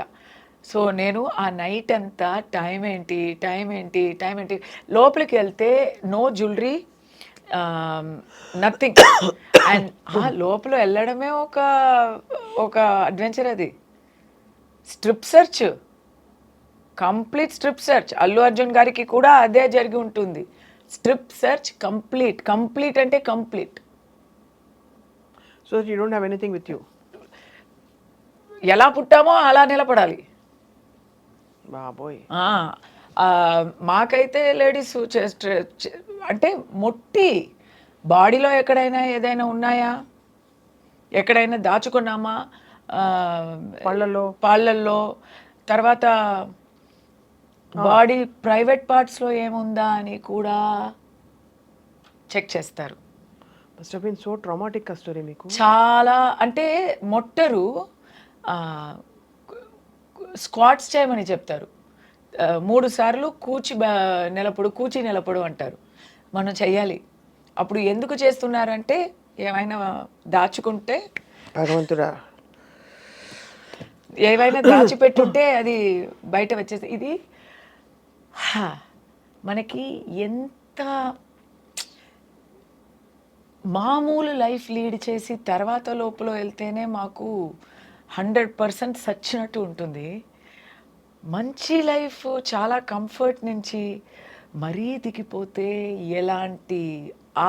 సో నేను ఆ నైట్ అంతా టైం ఏంటి లోపలికి వెళ్తే నో జ్యువెలరీ, నథింగ్. అండ్ లోపల వెళ్ళడమే ఒక అడ్వెంచర్. అది strip search, complete strip search. Allu Arjun గారికి కూడా అదే జరిగి ఉంటుంది. స్ట్రిప్ సెర్చ్ కంప్లీట్ అంటే complete. So you don't have anything with you. ఎలా పుట్టామో అలా నిలబడాలి. బాబోయ్. మాకైతే లేడీస్ అంటే మొట్టి బాడీలో ఎక్కడైనా ఏదైనా ఉన్నాయా, ఎక్కడైనా దాచుకున్నామా, పాళ్ళల్లో, తర్వాత బాడీ ప్రైవేట్ పార్ట్స్లో ఏముందా అని కూడా చెక్ చేస్తారు. Must have been so traumatic ఆ స్టోరీ మీకు. చాలా అంటే మొట్టరు స్క్వాట్స్ చేయమని చెప్తారు. 3 సార్లు కూచి నిలపడు అంటారు. మనం చెయ్యాలి. అప్పుడు ఎందుకు చేస్తున్నారంటే ఏమైనా దాచుకుంటే, భగవంతుడా, ఏవైనా దాచిపెట్టుంటే అది బయట వచ్చేసి. ఇది మనకి ఎంత మామూలు లైఫ్ లీడ్ చేసి తర్వాత లోపల వెళ్తేనే మాకు 100% సచ్చినట్టు ఉంటుంది. మంచి లైఫ్ చాలా కంఫర్ట్ నుంచి మరీ దిగిపోతే ఎలాంటి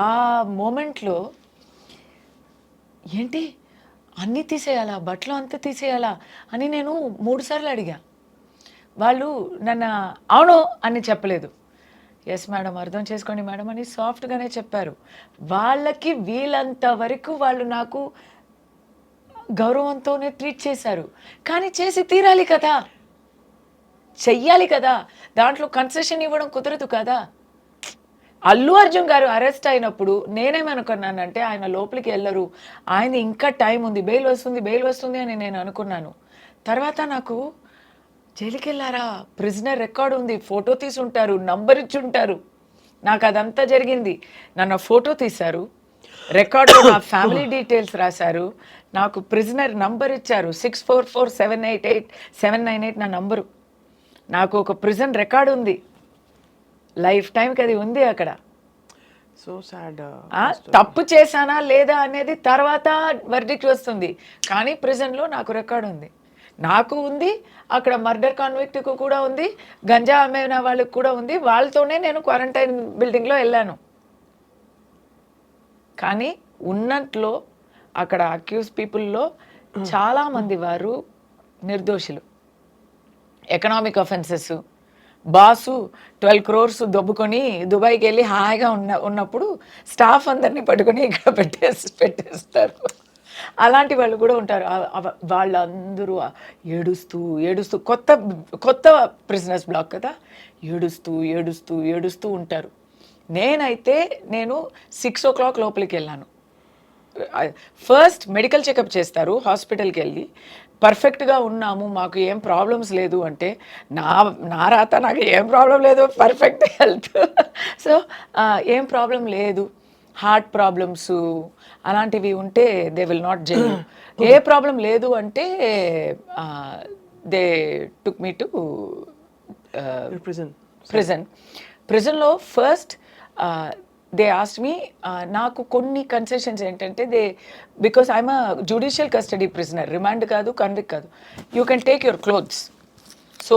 ఆ మూమెంట్లో ఏంటి అన్నీ తీసేయాలా, బట్టలు అంతా తీసేయాలా అని నేను 3 సార్లు అడిగా. వాళ్ళు నన్ను అవును అని చెప్పలేదు. ఎస్ మేడం, అర్థం చేసుకోండి మేడం అని సాఫ్ట్గానే చెప్పారు. వాళ్ళకి వీలంత వరకు వాళ్ళు నాకు గౌరవంతోనే ట్రీట్ చేశారు. కానీ చేసి తీరాలి కదా, చెయ్యాలి కదా, దాంట్లో కన్సెషన్ ఇవ్వడం కుదరదు కదా. అల్లు అర్జున్ గారు అరెస్ట్ అయినప్పుడు నేనేమనుకున్నానంటే ఆయన లోపలికి వెళ్ళరు, ఆయన ఇంకా టైం ఉంది, బెయిల్ వస్తుంది అని నేను అనుకున్నాను. తర్వాత నాకు జైలుకి వెళ్ళారా, ప్రిజనర్ రికార్డు ఉంది, ఫోటో తీసి ఉంటారు, నంబర్ ఇచ్చి ఉంటారు. నాకు అదంతా జరిగింది. నన్ను ఫోటో తీశారు, రికార్డులో నా ఫ్యామిలీ డీటెయిల్స్ రాశారు, నాకు ప్రిజనర్ నంబర్ ఇచ్చారు, 644788 నా నంబరు. నాకు ఒక ప్రిజన్ రికార్డు ఉంది, లైఫ్ టైంకి అది ఉంది అక్కడ. So sad. తప్పు చేశానా లేదా అనేది తర్వాత వర్డిక్ట్ వస్తుంది, కానీ ప్రిజన్లో నాకు రికార్డు ఉంది. నాకు ఉంది, అక్కడ మర్డర్ కాన్విక్ట్కు కూడా ఉంది, గంజా అమ్మిన వాళ్ళకి కూడా ఉంది. వాళ్ళతోనే నేను క్వారంటైన్ బిల్డింగ్లో వెళ్ళాను. కానీ ఉన్నట్లో అక్కడ అక్యూజ్ పీపుల్లో చాలామంది వారు నిర్దోషులు. Economic offences. బాసు 12 crores దొబ్బుకొని దుబాయ్కి వెళ్ళి హాయిగా ఉన్నప్పుడు స్టాఫ్ అందరినీ పట్టుకొని ఇక్కడ పెట్టేస్తారు. అలాంటి వాళ్ళు కూడా ఉంటారు. వాళ్ళందరూ ఏడుస్తూ కొత్త ప్రిజనర్స్ బ్లాక్ కదా, ఏడుస్తూ ఉంటారు. నేను 6 o'clock లోపలికి వెళ్ళాను. ఫస్ట్ మెడికల్ చెకప్ చేస్తారు, హాస్పిటల్కి వెళ్ళి పర్ఫెక్ట్గా ఉన్నాము, మాకు ఏం ప్రాబ్లమ్స్ లేదు అంటే నా రాత నాకు ఏం ప్రాబ్లం లేదు, పర్ఫెక్ట్ హెల్త్. సో ఏం ప్రాబ్లం లేదు, హార్ట్ ప్రాబ్లమ్స్ అలాంటివి ఉంటే దే విల్ నాట్ జైల్. ఏ ప్రాబ్లం లేదు అంటే దే టుక్ మీ టు ప్రిజన్లో. ఫస్ట్ దే ఆస్క్డ్ మీ, నాకు కొన్ని కన్సెషన్స్ ఏంటంటే because I'm a judicial custody prisoner, remand కాదు, కన్విక్ట్ కాదు, you can take your clothes. So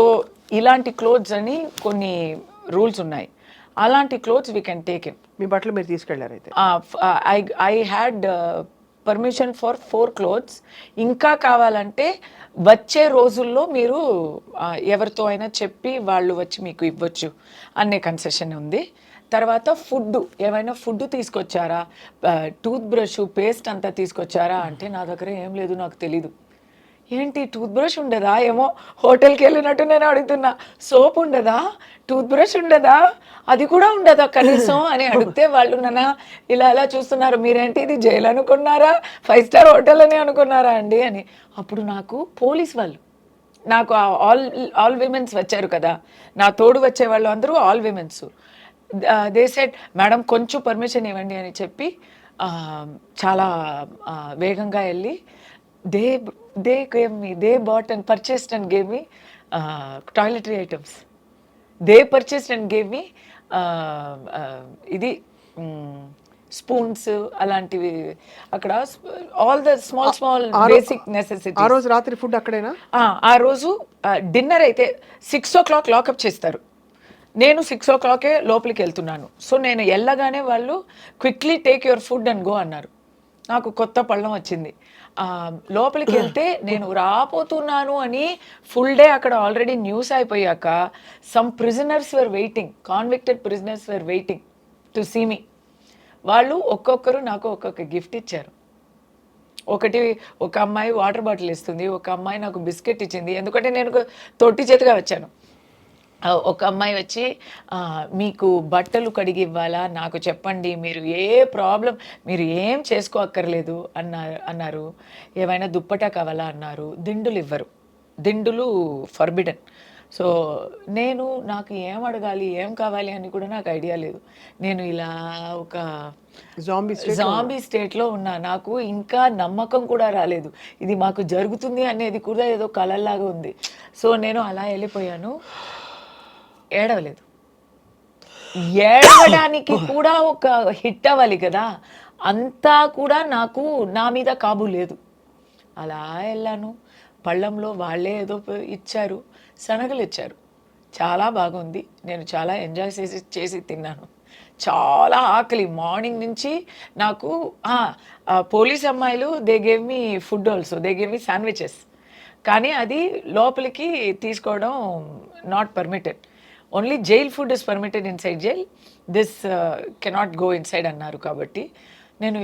ఇలాంటి క్లోత్స్ అని కొన్ని రూల్స్ ఉన్నాయి, అలాంటి clothes we can take in. మీ బట్టలు మీరు తీసుకెళ్ళారు అయితే? I had permission for 4 clothes. ఇంకా కావాలంటే వచ్చే రోజుల్లో మీరు ఎవరితో అయినా చెప్పి వాళ్ళు వచ్చి మీకు ఇవ్వచ్చు అనే కన్సెషన్ ఉంది. తర్వాత ఫుడ్, ఏమైనా ఫుడ్ తీసుకొచ్చారా, టూత్ బ్రష్, పేస్ట్ అంతా తీసుకొచ్చారా అంటే నా దగ్గర ఏం లేదు, నాకు తెలీదు. ఏంటి టూత్ బ్రష్ ఉండదా, ఏమో హోటల్కి వెళ్ళినట్టు నేను అడుగుతున్నా. సోప్ ఉండదా, టూత్ బ్రష్ ఉండదా, అది కూడా ఉండదా కనీసం అని అడిగితే వాళ్ళు నన్ను ఇలా చూస్తున్నారు. మీరేంటి ఇది జైలు అనుకున్నారా, 5 star హోటల్ అని అనుకున్నారా అండి అని. అప్పుడు నాకు పోలీస్ వాళ్ళు, నాకు ఆల్ విమెన్స్ వచ్చారు కదా, నా తోడు వచ్చే వాళ్ళు అందరూ all women's. They said madam కొంచెం పర్మిషన్ ఇవ్వండి అని చెప్పి చాలా వేగంగా వెళ్ళి they bought and purchased and gave me toiletry items. They purchased and gave me ఇది స్పూన్స్ అలాంటివి అక్కడ, all the small basic necessity. ఆ రోజు రాత్రి ఫుడ్ అక్కడేనా? ఆ రోజు డిన్నర్ అయితే 6 o'clock లాకప్ చేస్తారు. నేను 6 o'clock లోపలికి వెళ్తున్నాను. సో నేను వెళ్ళగానే వాళ్ళు quickly take your food and go అన్నారు. నాకు కొత్త పళ్ళం వచ్చింది. లోపలికి వెళ్తే నేను రాపోతున్నాను అని ఫుల్ డే అక్కడ ఆల్రెడీ న్యూస్ అయిపోయాక some prisoners were waiting, convicted prisoners were waiting to see me. వాళ్ళు ఒక్కొక్కరు నాకు ఒక్కొక్క గిఫ్ట్ ఇచ్చారు. ఒక అమ్మాయి వాటర్ బాటిల్ ఇస్తుంది, ఒక అమ్మాయి నాకు బిస్కెట్ ఇచ్చింది, ఎందుకంటే నేను తొట్టి చేతిగా వచ్చాను. ఒక అమ్మాయి వచ్చి మీకు బట్టలు కడిగి ఇవ్వాలా, నాకు చెప్పండి, మీరు మీరు ఏం చేసుకోక్కర్లేదు అన్నారు. ఏమైనా దుప్పటా కావాలా అన్నారు. దిండులు ఇవ్వరు, దిండులు ఫర్బిడన్. సో నాకు ఏం అడగాలి, ఏం కావాలి అని కూడా నాకు ఐడియా లేదు. నేను ఇలా ఒక జాంబీ స్టేట్లో ఉన్నా. నాకు ఇంకా నమ్మకం కూడా రాలేదు, ఇది మాకు జరుగుతుంది అనేది కూడా ఏదో కలల్లాగా ఉంది. సో నేను అలా వెళ్ళిపోయాను. ఏడవలేదు. ఏడవడానికి కూడా ఒక హిట్ అవ్వాలి కదా, అంతా కూడా నాకు నా మీద కాబు లేదు. అలా వెళ్ళాను. పళ్ళంలో వాళ్ళే ఏదో ఇచ్చారు, శనగలు ఇచ్చారు. చాలా బాగుంది. నేను చాలా ఎంజాయ్ చేసి తిన్నాను. చాలా ఆకలి మార్నింగ్ నుంచి నాకు. పోలీస్ అమ్మాయిలు they gave me food also, they gave me sandwiches. కానీ అది లోపలికి తీసుకోవడం not permitted. Only jail food is permitted inside jail, this cannot go inside అన్నారు. కాబట్టి నేను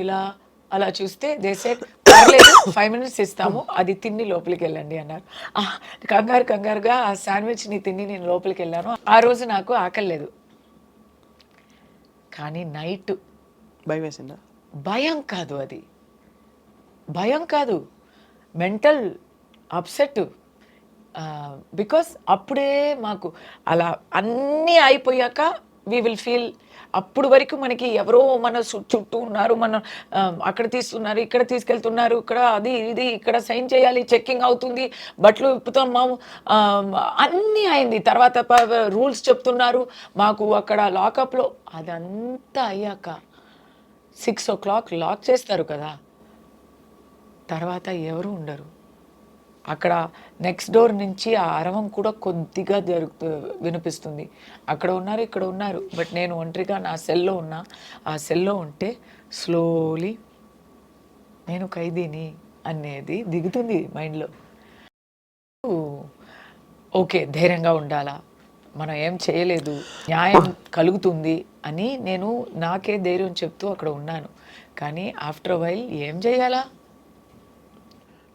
అలా చూస్తే దే సెడ్ పర్లేదు 5 minutes ఇస్తాము, అది తిని లోపలికి వెళ్ళండి అన్నారు. కంగారుగా ఆ శాండ్విచ్ని తిని నేను లోపలికి వెళ్ళాను. ఆ రోజు నాకు ఆకలి లేదు. కానీ నైట్ భయం వేసిందా? భయం కాదు, అది భయం కాదు, మెంటల్ అప్సెట్. బికాస్ అప్పుడే మాకు అలా అన్నీ అయిపోయాక వీ విల్ ఫీల్, అప్పుడు వరకు మనకి ఎవరో మన చుట్టూ ఉన్నారు, మనం అక్కడ తీస్తున్నారు, ఇక్కడ తీసుకెళ్తున్నారు, ఇక్కడ అది ఇది, ఇక్కడ సైన్ చేయాలి, చెక్కింగ్ అవుతుంది, బట్టలు విప్పుతాము, అన్నీ అయింది. తర్వాత రూల్స్ చెప్తున్నారు మాకు అక్కడ లాకప్లో. అదంతా అయ్యాక 6 o'clock లాక్ చేస్తారు కదా, తర్వాత ఎవరు ఉండరు అక్కడ. నెక్స్ట్ డోర్ నుంచి ఆ అరవం కూడా కొద్దిగా వినిపిస్తుంది. అక్కడ ఉన్నారు, ఇక్కడ ఉన్నారు, బట్ నేను ఒంటరిగా నా సెల్లో ఉన్నా. ఆ సెల్లో ఉంటే స్లోలీ నేను ఖైదీని అనేది దిగుతుంది మైండ్లో. ఓకే, ధైర్యంగా ఉండాలా, మనం ఏం చేయలేదు, న్యాయం కలుగుతుంది అని నేను నాకే ధైర్యం చెప్తూ అక్కడ ఉన్నాను. కానీ ఆఫ్టర్ వైల్ ఏం చేయాలా,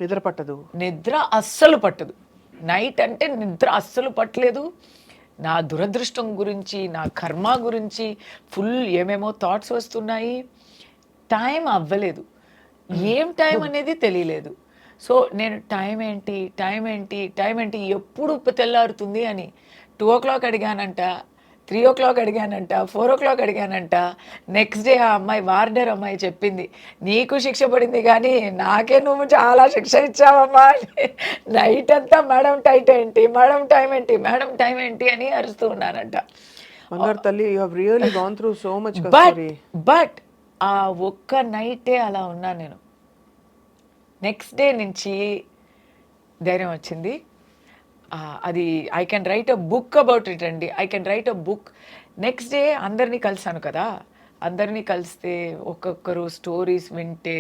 నిద్ర పట్టదు, నిద్ర అస్సలు పట్టదు. నైట్ అంటే నిద్ర అస్సలు పట్టలేదు. నా దురదృష్టం గురించి, నా కర్మ గురించి ఫుల్ ఏమేమో థాట్స్ వస్తున్నాయి. టైం అవ్వలేదు, ఏం టైం అనేది తెలియలేదు. సో నేను టైం ఏంటి ఎప్పుడు తెల్లారుతుంది అని 2 o'clock అడిగానంట, 3 o'clock అడిగానంట, 4 o'clock అడిగానంట. Next day ఆ అమ్మాయి, వార్డర్ అమ్మాయి చెప్పింది, నీకు శిక్ష పడింది కానీ నాకే నువ్వు చాలా శిక్ష ఇచ్చావమ్మా. నైట్ అంతా మేడం టైం ఏంటి అని అరుస్తూ ఉన్నానంట. బట్ ఆ ఒక్క నైటే అలా ఉన్నాను నేను. నెక్స్ట్ డే నుంచి ధైర్యం వచ్చింది. అది I can write a book about it అండి. I can write a book. Next day అందరినీ కలిసాను కదా, అందరినీ కలిస్తే ఒక్కొక్కరు స్టోరీస్ వింటే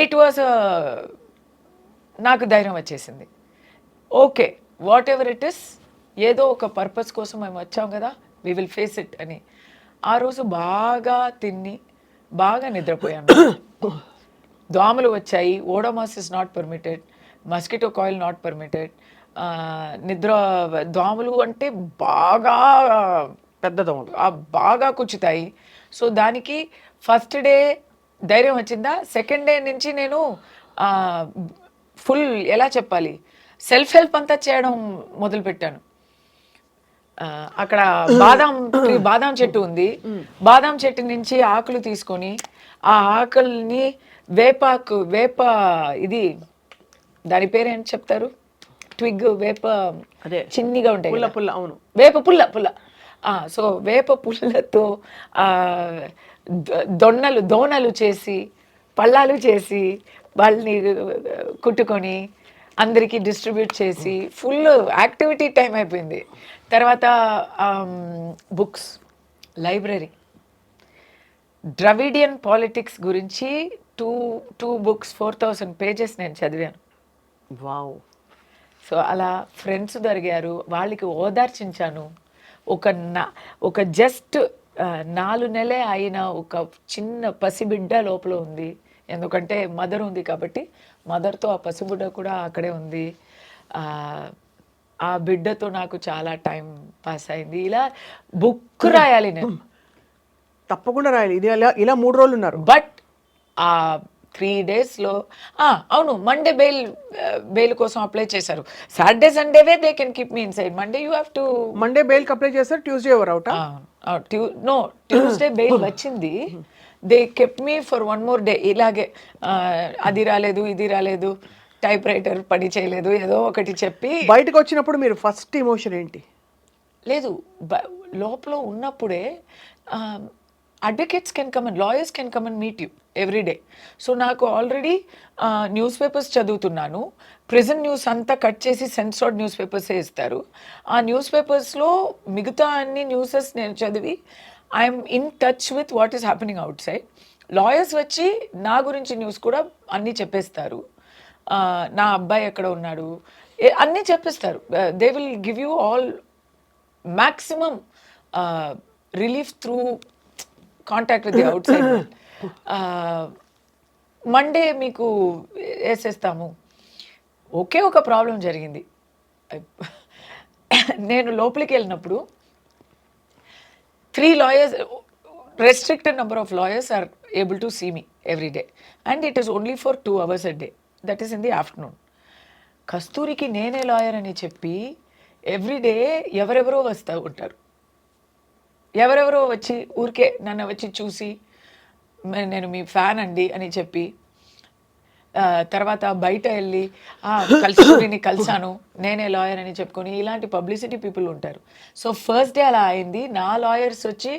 ఇట్ వాజ్ నాకు ధైర్యం వచ్చేసింది. Okay, what ever it is, ఏదో ఒక పర్పస్ కోసం మేము వచ్చాం కదా, వీ విల్ ఫేస్ ఇట్ అని. ఆ రోజు బాగా తిని బాగా నిద్రపోయాను. దోమలు వచ్చాయి. Odomos is not permitted, mosquito coil not permitted. దోమలు అంటే బాగా పెద్ద దోమలు బాగా కుచ్చుతాయి. సో దానికి ఫస్ట్ డే ధైర్యం వచ్చిందా, సెకండ్ డే నుంచి నేను ఫుల్ ఎలా చెప్పాలి, సెల్ఫ్ హెల్ప్ అంతా చేయడం మొదలుపెట్టాను. అక్కడ బాదాం చెట్టు ఉంది. బాదాం చెట్టు నుంచి ఆకులు తీసుకొని ఆ ఆకుల్ని వేప ఇది దాని పేరు ఏంటి చెప్తారు, ట్విగ్, వేప చిన్నిగా ఉంటాయి, పుల్ల. అవును, వేప పుల్ల. సో వేప పుల్లతో దోణలు చేసి పళ్ళాలు చేసి వాళ్ళని కుట్టుకొని అందరికీ డిస్ట్రిబ్యూట్ చేసి ఫుల్ యాక్టివిటీ టైం అయిపోయింది. తర్వాత బుక్స్, లైబ్రరీ, ద్రవిడియన్ పాలిటిక్స్ గురించి టూ బుక్స్ 4000 pages నేను చదివాను. వావ్. సో అలా ఫ్రెండ్స్ దొరికారు, వాళ్ళకి ఓదార్చించాను. ఒక జస్ట్ 4 నెలలే అయిన ఒక చిన్న పసిబిడ్డ లోపల ఉంది. ఎందుకంటే మదర్ ఉంది కాబట్టి మదర్తో ఆ పసిబిడ్డ కూడా అక్కడే ఉంది. ఆ బిడ్డతో నాకు చాలా టైం పాస్ అయింది. ఇలా బుక్ రాయాలి నేను, తప్పకుండా రాయాలి. ఇది ఇలా 3 రోజులు ఉన్నారు. బట్ ఆ 3 daysలో అవును, మండే బెయిల్ కోసం అప్లై చేశారు. సాటర్డే సండేవే they can keep me inside. Monday you have to. Monday బెయిల్కి అప్లై చేస్తారు, ట్యూస్డే ఎవరు అవుట్? నో, ట్యూస్డే బెయిల్ వచ్చింది. They kept me for 1 more day. ఇలాగే అది రాలేదు, ఇది రాలేదు, టైప్ రైటర్ పని చేయలేదు, ఏదో ఒకటి చెప్పి. బయటకు వచ్చినప్పుడు మీరు ఫస్ట్ ఎమోషన్ ఏంటి? లేదు, లోపల ఉన్నప్పుడే advocates can come and lawyers can come and meet you every day. So నాకు ఆల్రెడీ న్యూస్ పేపర్స్ చదువుతున్నాను. ప్రెజెంట్ న్యూస్ అంతా కట్ చేసి సెన్సార్డ్ న్యూస్ పేపర్సే ఇస్తారు. ఆ న్యూస్ పేపర్స్లో మిగతా అన్ని న్యూసెస్ నేను చదివి I'm in touch with what is happening out side. Lawyers వచ్చి నా గురించి న్యూస్ కూడా అన్నీ చెప్పేస్తారు. నా అబ్బాయి ఎక్కడ ఉన్నాడు అన్నీ చెప్పేస్తారు. They will give you all maximum relief through contact with the out side. Monday మీకు వేసేస్తాము. ఒకే ఒక ప్రాబ్లం జరిగింది. నేను లోపలికి వెళ్ళినప్పుడు 3 lawyers, restricted number of lawyers are able to see me every day, and it is only for 2 hours a day, that is in the afternoon. కస్తూరికి నేనే లాయర్ అని చెప్పి ఎవ్రీడే ఎవరెవరో వస్తూ ఉంటారు. ఎవరెవరో వచ్చి ఊరికే నన్ను వచ్చి చూసి నేను మీ ఫ్యాన్ అండి అని చెప్పి, తర్వాత బయట వెళ్ళి కస్తూరిని కలిసాను, నేనే లాయర్ అని చెప్పుకొని, ఇలాంటి పబ్లిసిటీ పీపుల్ ఉంటారు. సో ఫస్ట్ డే అలా అయింది. నా లాయర్స్ వచ్చి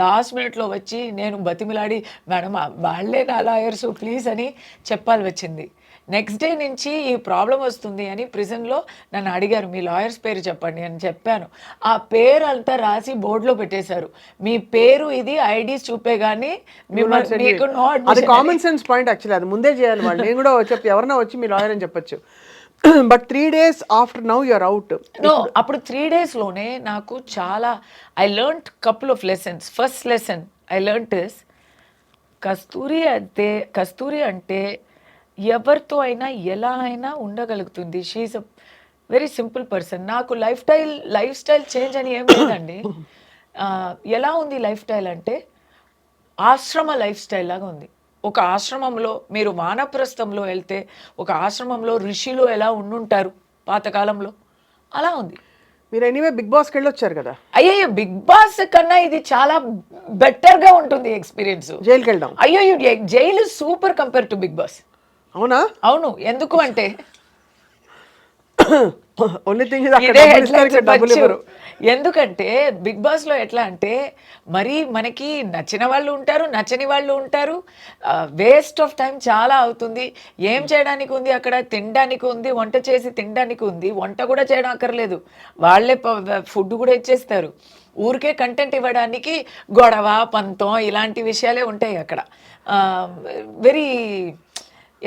లాస్ట్ మినిట్లో వచ్చి నేను బతిమిలాడి, మేడం వాళ్ళే నా లాయర్స్ ప్లీజ్ అని చెప్పాలి వచ్చింది. నెక్స్ట్ డే నుంచి ఈ ప్రాబ్లం వస్తుంది అని ప్రిజన్లో నన్ను అడిగారు, మీ లాయర్స్ పేరు చెప్పండి అని చెప్పాను. ఆ పేరు అంతా రాసి బోర్డులో పెట్టేశారు. మీ పేరు ఇది, ఐడీస్ చూపే కానీ అది కామన్ సెన్స్ పాయింట్. యాక్చువల్లీ అది ముందే చేయాలి వాళ్ళు. నేను కూడా చెప్పి ఎవరైనా వచ్చి మీ లాయర్ అని చెప్పొచ్చు. But 3 days after now you're out. No, అప్పుడు 3 daysలోనే నాకు చాలా I learned couple of lessons. First lesson I learned is Kasturi అంటే ఎవరితో అయినా ఎలా అయినా ఉండగలుగుతుంది. She's a very simple person. నాకు లైఫ్ స్టైల్ చేంజ్ అని ఏం లేదండి. ఎలా ఉంది లైఫ్ స్టైల్ అంటే ఆశ్రమ లైఫ్ స్టైల్ లాగా ఉంది. ఒక ఆశ్రమంలో మీరు వానప్రస్థంలో వెళ్తే ఒక ఆశ్రమంలో ఋషిలో ఎలా ఉండుంటారు పాతకాలంలో, అలా ఉంది. మీరు ఎనీవే బిగ్ బాస్కి వెళ్ళొచ్చారు కదా. అయ్యో, బిగ్ బాస్ కన్నా ఇది చాలా బెటర్గా ఉంటుంది ఎక్స్పీరియన్స్. జైలుకి వెళ్ళడం, అయ్యో జైలు super compare to Bigg Boss. అవునా? అవును. ఎందుకు అంటే ఎందుకంటే బిగ్ బాస్లో ఎట్లా అంటే మరి మనకి నచ్చిన వాళ్ళు ఉంటారు, నచ్చని వాళ్ళు ఉంటారు. వేస్ట్ ఆఫ్ టైం చాలా అవుతుంది. ఏం చేయడానికి ఉంది అక్కడ? తినడానికి ఉంది, వంట చేసి తినడానికి ఉంది. వంట కూడా చేయడం అక్కర్లేదు, వాళ్ళే ఫుడ్ కూడా ఇచ్చేస్తారు. ఊరికే కంటెంట్ ఇవ్వడానికి గొడవ, పంతం ఇలాంటి విషయాలే ఉంటాయి అక్కడ. వెరీ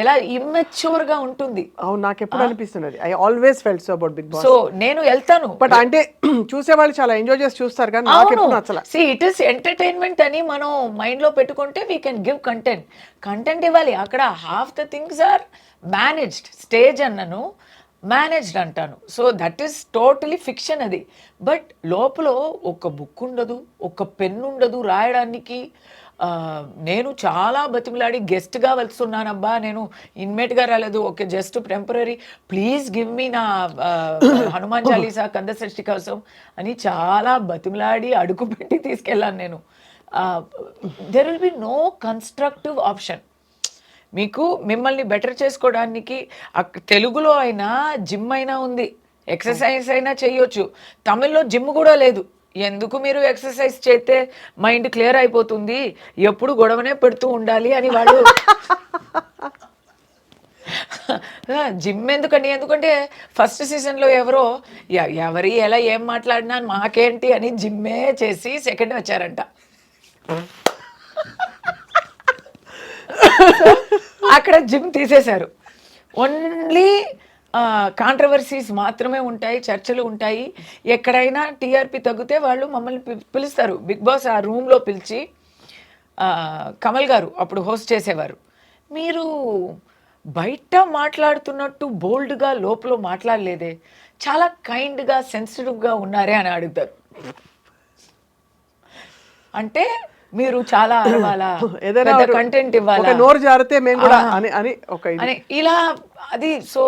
ఎలా ఇమ్మెచ్యూర్ గా ఉంటుంది. అవును, నాకు ఎప్పుడు అనిపిస్తున్నది. I always felt so about Bigg Boss. So నేను వెళ్తాను, బట్ అంటే చూసే వాళ్ళు చాలా ఎంజాయ్ చేసి చూస్తారు కానీ నాకు ఎప్పుడు నచ్చల. సి ఇట్ ఇస్ ఎంటర్టైన్మెంట్ అని మనం మైండ్ లో పెట్టుకుంటే వీ కెన్ గివ్ కంటెంట్ ఇవ్వాలి. అక్కడ half the things are managed. Stage అన్నను మేనేజ్డ్ అంటాను. So that is totally fiction అది. బట్ లోపల ఒక బుక్ ఉండదు, ఒక పెన్ ఉండదు రాయడానికి. నేను చాలా బతిమిలాడి గెస్ట్గా వెళ్తున్నానబ్బా, నేను ఇన్మేట్గా రాలేదు, okay just temporary, please give me నా హనుమాన్ చాలీసా కంద సృష్టి కోసం అని చాలా బతిమిలాడి అడుగు పెట్టి తీసుకెళ్ళాను నేను. There will be no constructive option. మీకు మిమ్మల్ని బెటర్ చేసుకోవడానికి తెలుగులో అయినా జిమ్ అయినా ఉంది, ఎక్సర్సైజ్ అయినా చేయొచ్చు. తమిళ్లో జిమ్ కూడా లేదు, ఎందుకు మీరు ఎక్సర్సైజ్ చేస్తే మైండ్ క్లియర్ అయిపోతుంది, ఎప్పుడు గొడవనే పెడుతూ ఉండాలి అని వాళ్ళు జిమ్ ఎందుకండి, ఎందుకంటే ఫస్ట్ సీజన్లో ఎవరో ఎవరి ఎలా ఏం మాట్లాడినా మాకేంటి అని జిమ్మే చేసి సెకండ్ వచ్చారంట. అక్కడ జిమ్ తీసేశారు. ఓన్లీ కాంట్రవర్సీస్ మాత్రమే ఉంటాయి, చర్చలు ఉంటాయి. ఎక్కడైనా టీఆర్పీ తగ్గితే వాళ్ళు మమ్మల్ని పిలుస్తారు. బిగ్ బాస్ ఆ రూమ్లో పిలిచి, కమల్ గారు అప్పుడు హోస్ట్ చేసేవారు, మీరు బయట మాట్లాడుతున్నట్టు బోల్డ్గా లోపల మాట్లాడలేదే, చాలా కైండ్గా సెన్సిటివ్గా ఉన్నారే అని అడుగుతారు. అంటే మీరు చాలా అరవాలా, పెద్ద కంటెంట్ ఇవ్వాలా, నోరు జారితే మేము కూడా అని ఒక అని ఇలా అది. సో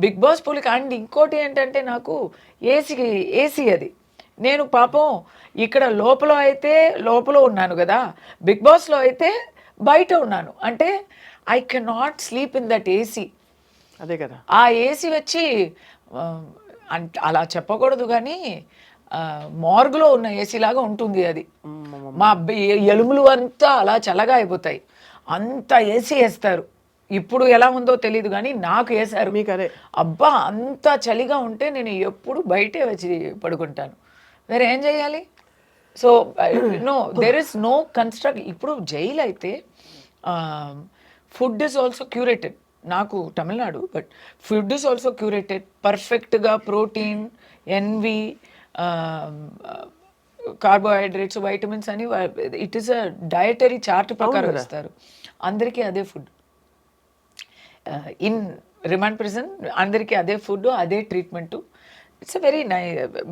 బిగ్ బాస్ పోలిక. అండ్ ఇంకోటి ఏంటంటే నాకు ఏసీ అది. నేను పాపం ఇక్కడ లోపల ఉన్నాను కదా, బిగ్ బాస్లో అయితే బయట ఉన్నాను. అంటే I can not sleep in that AC. అదే కదా, ఆ ఏసీ వచ్చి అలా చెప్పకూడదు కానీ మార్గులో ఉన్న ఏసీ లాగా ఉంటుంది అది. మా ఎలుములు అంతా అలా చల్లగా అయిపోతాయి, అంత ఏసీ వేస్తారు. ఇప్పుడు ఎలా ఉందో తెలియదు కానీ నాకు వేశారు. మీకు అదే అబ్బా, అంత చలిగా ఉంటే నేను ఎప్పుడు బయటే వచ్చి పడుకుంటాను. వేరే ఏం చేయాలి? So no, there is no construct. ఇప్పుడు జైలు అయితే ఫుడ్ ఇస్ ఆల్సో క్యూరేటెడ్. నాకు Tamil Nadu, but food is also curated. పర్ఫెక్ట్గా ప్రోటీన్, ఎన్వి, కార్బోహైడ్రేట్స్, వైటమిన్స్ అని it is a dietary chart ప్రకారం ఇస్తారు. అందరికీ అదే ఫుడ్. ఇన్ రిమాండ్ ప్రిజన్ అందరికీ అదే ఫుడ్, అదే ట్రీట్మెంట్. ఇట్స్ అ వెరీ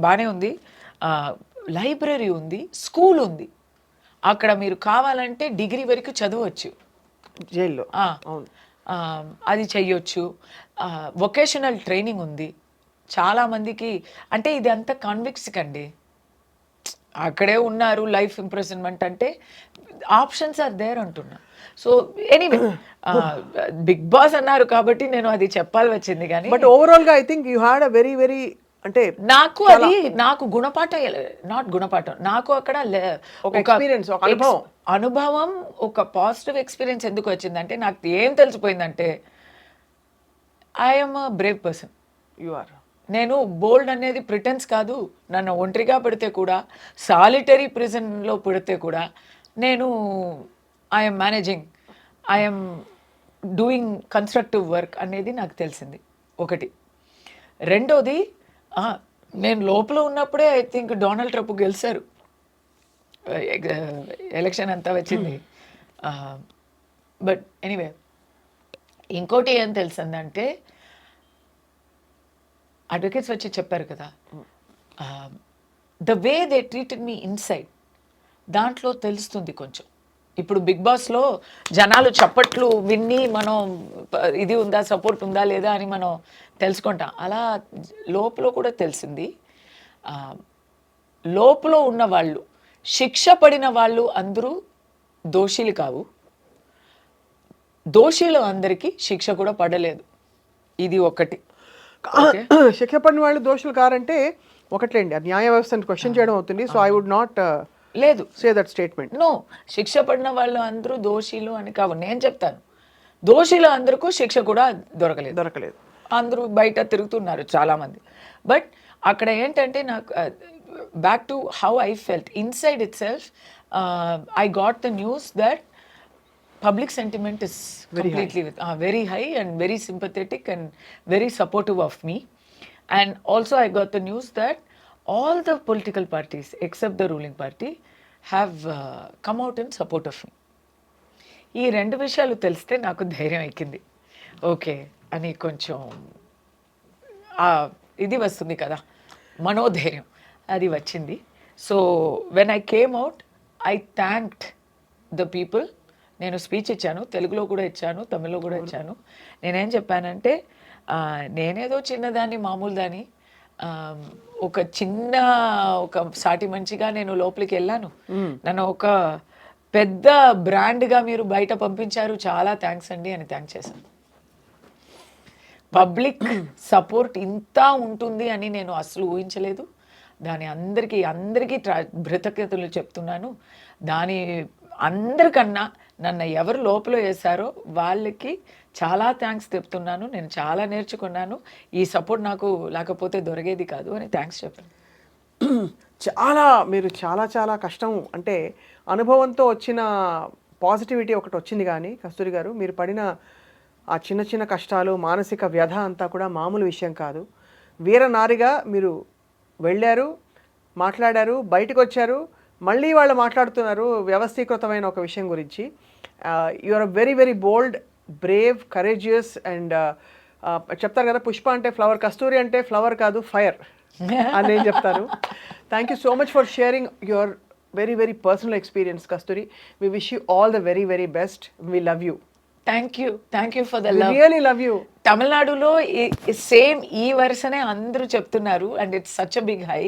బాగానే ఉంది. లైబ్రరీ ఉంది, స్కూల్ ఉంది. అక్కడ మీరు కావాలంటే డిగ్రీ వరకు చదవచ్చు జైల్లో. అది చెయ్యొచ్చు. వొకేషనల్ ట్రైనింగ్ ఉంది చాలామందికి. అంటే ఇది అంతా కాన్విక్స్కి అండి, అక్కడే ఉన్నారు. లైఫ్ ఇంప్రెజన్మెంట్ అంటే ఆప్షన్స్ ఆర్ దేర్ అంటున్నా. సో ఎనీవే, బిగ్ బాస్ అన్నారు కాబట్టి నేను అది చెప్పాలి వచ్చింది. కానీ బట్ ఓవరాల్గా I think you had a very very, అంటే నాకు గుణపాఠం, నాట్ గుణపాఠం, నాకు అక్కడ ఒక ఎక్స్పీరియన్స్, ఒక అనుభవం, ఒక పాజిటివ్ ఎక్స్పీరియన్స్ ఎందుకు వచ్చిందంటే, నాకు ఏం తెలిసిపోయిందంటే I'm a brave person. You are. నేను బోల్డ్ అనేది ప్రిటెన్స్ కాదు. నన్ను ఒంటరిగా పెడితే కూడా, సాలిటరీ ప్రిజన్లో పెడితే కూడా నేను I'm managing, I'm doing constructive work అనేది నాకు తెలిసింది ఒకటి. రెండోది, నేను లోపల ఉన్నప్పుడే ఐ థింక్ డొనాల్డ్ ట్రంప్ గెలిచారు, ఎలక్షన్ అంతా వచ్చింది. బట్ ఎనీవే, ఇంకోటి ఏం తెలిసిందంటే, అడ్వకేట్స్ వచ్చి చెప్పారు కదా, the way they treated me inside, దాంట్లో తెలుస్తుంది కొంచెం. ఇప్పుడు బిగ్ బాస్లో జనాలు చప్పట్లు విన్ని మనం ఇది ఉందా, సపోర్ట్ ఉందా లేదా అని మనం తెలుసుకుంటాం. అలా లోపల కూడా తెలిసింది. లోపల ఉన్న వాళ్ళు, శిక్ష పడిన వాళ్ళు అందరూ దోషులు కావు. దోషులు అందరికీ శిక్ష కూడా పడలేదు. ఇది ఒకటి. శిక్ష పడిన వాళ్ళు దోషులు కారంటే ఒకట్లేండి, అది న్యాయ వ్యవస్థను క్వశ్చన్ చేయడం అవుతుంది. సో ఐ వుడ్ నాట్ లేదు సే దట్ స్టేట్మెంట్. నో, శిక్ష పడిన వాళ్ళు అందరూ దోషులు అని కావు. నేను చెప్తాను, దోషులు అందరికీ శిక్ష కూడా దొరకలేదు. అందరూ బయట తిరుగుతున్నారు చాలామంది. బట్ అక్కడ ఏంటంటే, నాకు back to how I felt inside it self, I got the news that public sentiment is completely very high and very sympathetic and very supportive of me. And also I got the news that all the political parties except the ruling party have come out in support of me. ఈ రెండు విషయాలు తెలిస్తే నాకు ధైర్యం ఎక్కింది. ఓకే అని కొంచెం ఇది వస్తుంది కదా, మనోధైర్యం, అది వచ్చింది. So when I came out, I thanked the people. నేను స్పీచ్ ఇచ్చాను, తెలుగులో కూడా ఇచ్చాను, తమిళ్లో కూడా ఇచ్చాను. నేనేం చెప్పానంటే, నేనేదో చిన్నదాన్ని, మామూలు దాన్ని, ఒక సాటి మంచిగా నేను లోపలికి వెళ్ళాను. నన్ను ఒక పెద్ద బ్రాండ్గా మీరు బయట పంపించారు, చాలా థ్యాంక్స్ అండి అని థ్యాంక్ చేశాను. పబ్లిక్ సపోర్ట్ ఇంత ఉంటుంది అని నేను అసలు ఊహించలేదు. దాని అందరికీ కృతజ్ఞతలు చెప్తున్నాను. దాని అందరికన్నా నన్ను ఎవరు లోపల వేశారో వాళ్ళకి చాలా థ్యాంక్స్ చెప్తున్నాను. నేను చాలా నేర్చుకున్నాను. ఈ సపోర్ట్ నాకు లేకపోతే దొరికేది కాదు అని థ్యాంక్స్ చెప్పాను. మీరు చాలా కష్టం అంటే అనుభవంతో వచ్చిన పాజిటివిటీ ఒకటి వచ్చింది. కానీ కస్తూరి గారు, మీరు పడిన ఆ చిన్న కష్టాలు, మానసిక వ్యధ అంతా కూడా మామూలు విషయం కాదు. వీరనారిగా మీరు వెళ్ళారు, మాట్లాడారు, బయటకు వచ్చారు, మళ్ళీ వాళ్ళు మాట్లాడుతున్నారు వ్యవస్థీకృతమైన ఒక విషయం గురించి. You are very bold, brave, courageous and చెప్తారు కదా, పుష్ప అంటే ఫ్లవర్, కస్తూరి అంటే ఫ్లవర్ కాదు ఫైర్ అని నేను చెప్తాను. Thank you so much for sharing your very personal experience, Kasturi. We wish you all the very best. We love you. Thank you for the love. We really love you. తమిళనాడులో సేమ్ ఈ వర్షనే అందరూ చెప్తున్నారు and it's such a big high.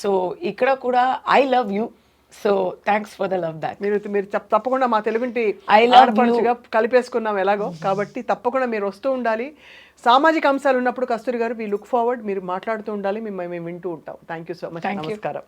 So ఇక్కడ కూడా I love you. So thanks for the love back. మీరు తప్పకుండా మా తెలుగుంటి ఆడపడుచుగా కలిపేసుకున్నాం ఎలాగో, కాబట్టి తప్పకుండా మీరు వస్తూ ఉండాలి. సామాజిక అంశాలు ఉన్నప్పుడు కస్తూరి గారు వి లుక్ ఫార్వర్డ్, మీరు మాట్లాడుతూ ఉండాలి, మేము వింటూ ఉంటాం. Thank you so much. నమస్కారం.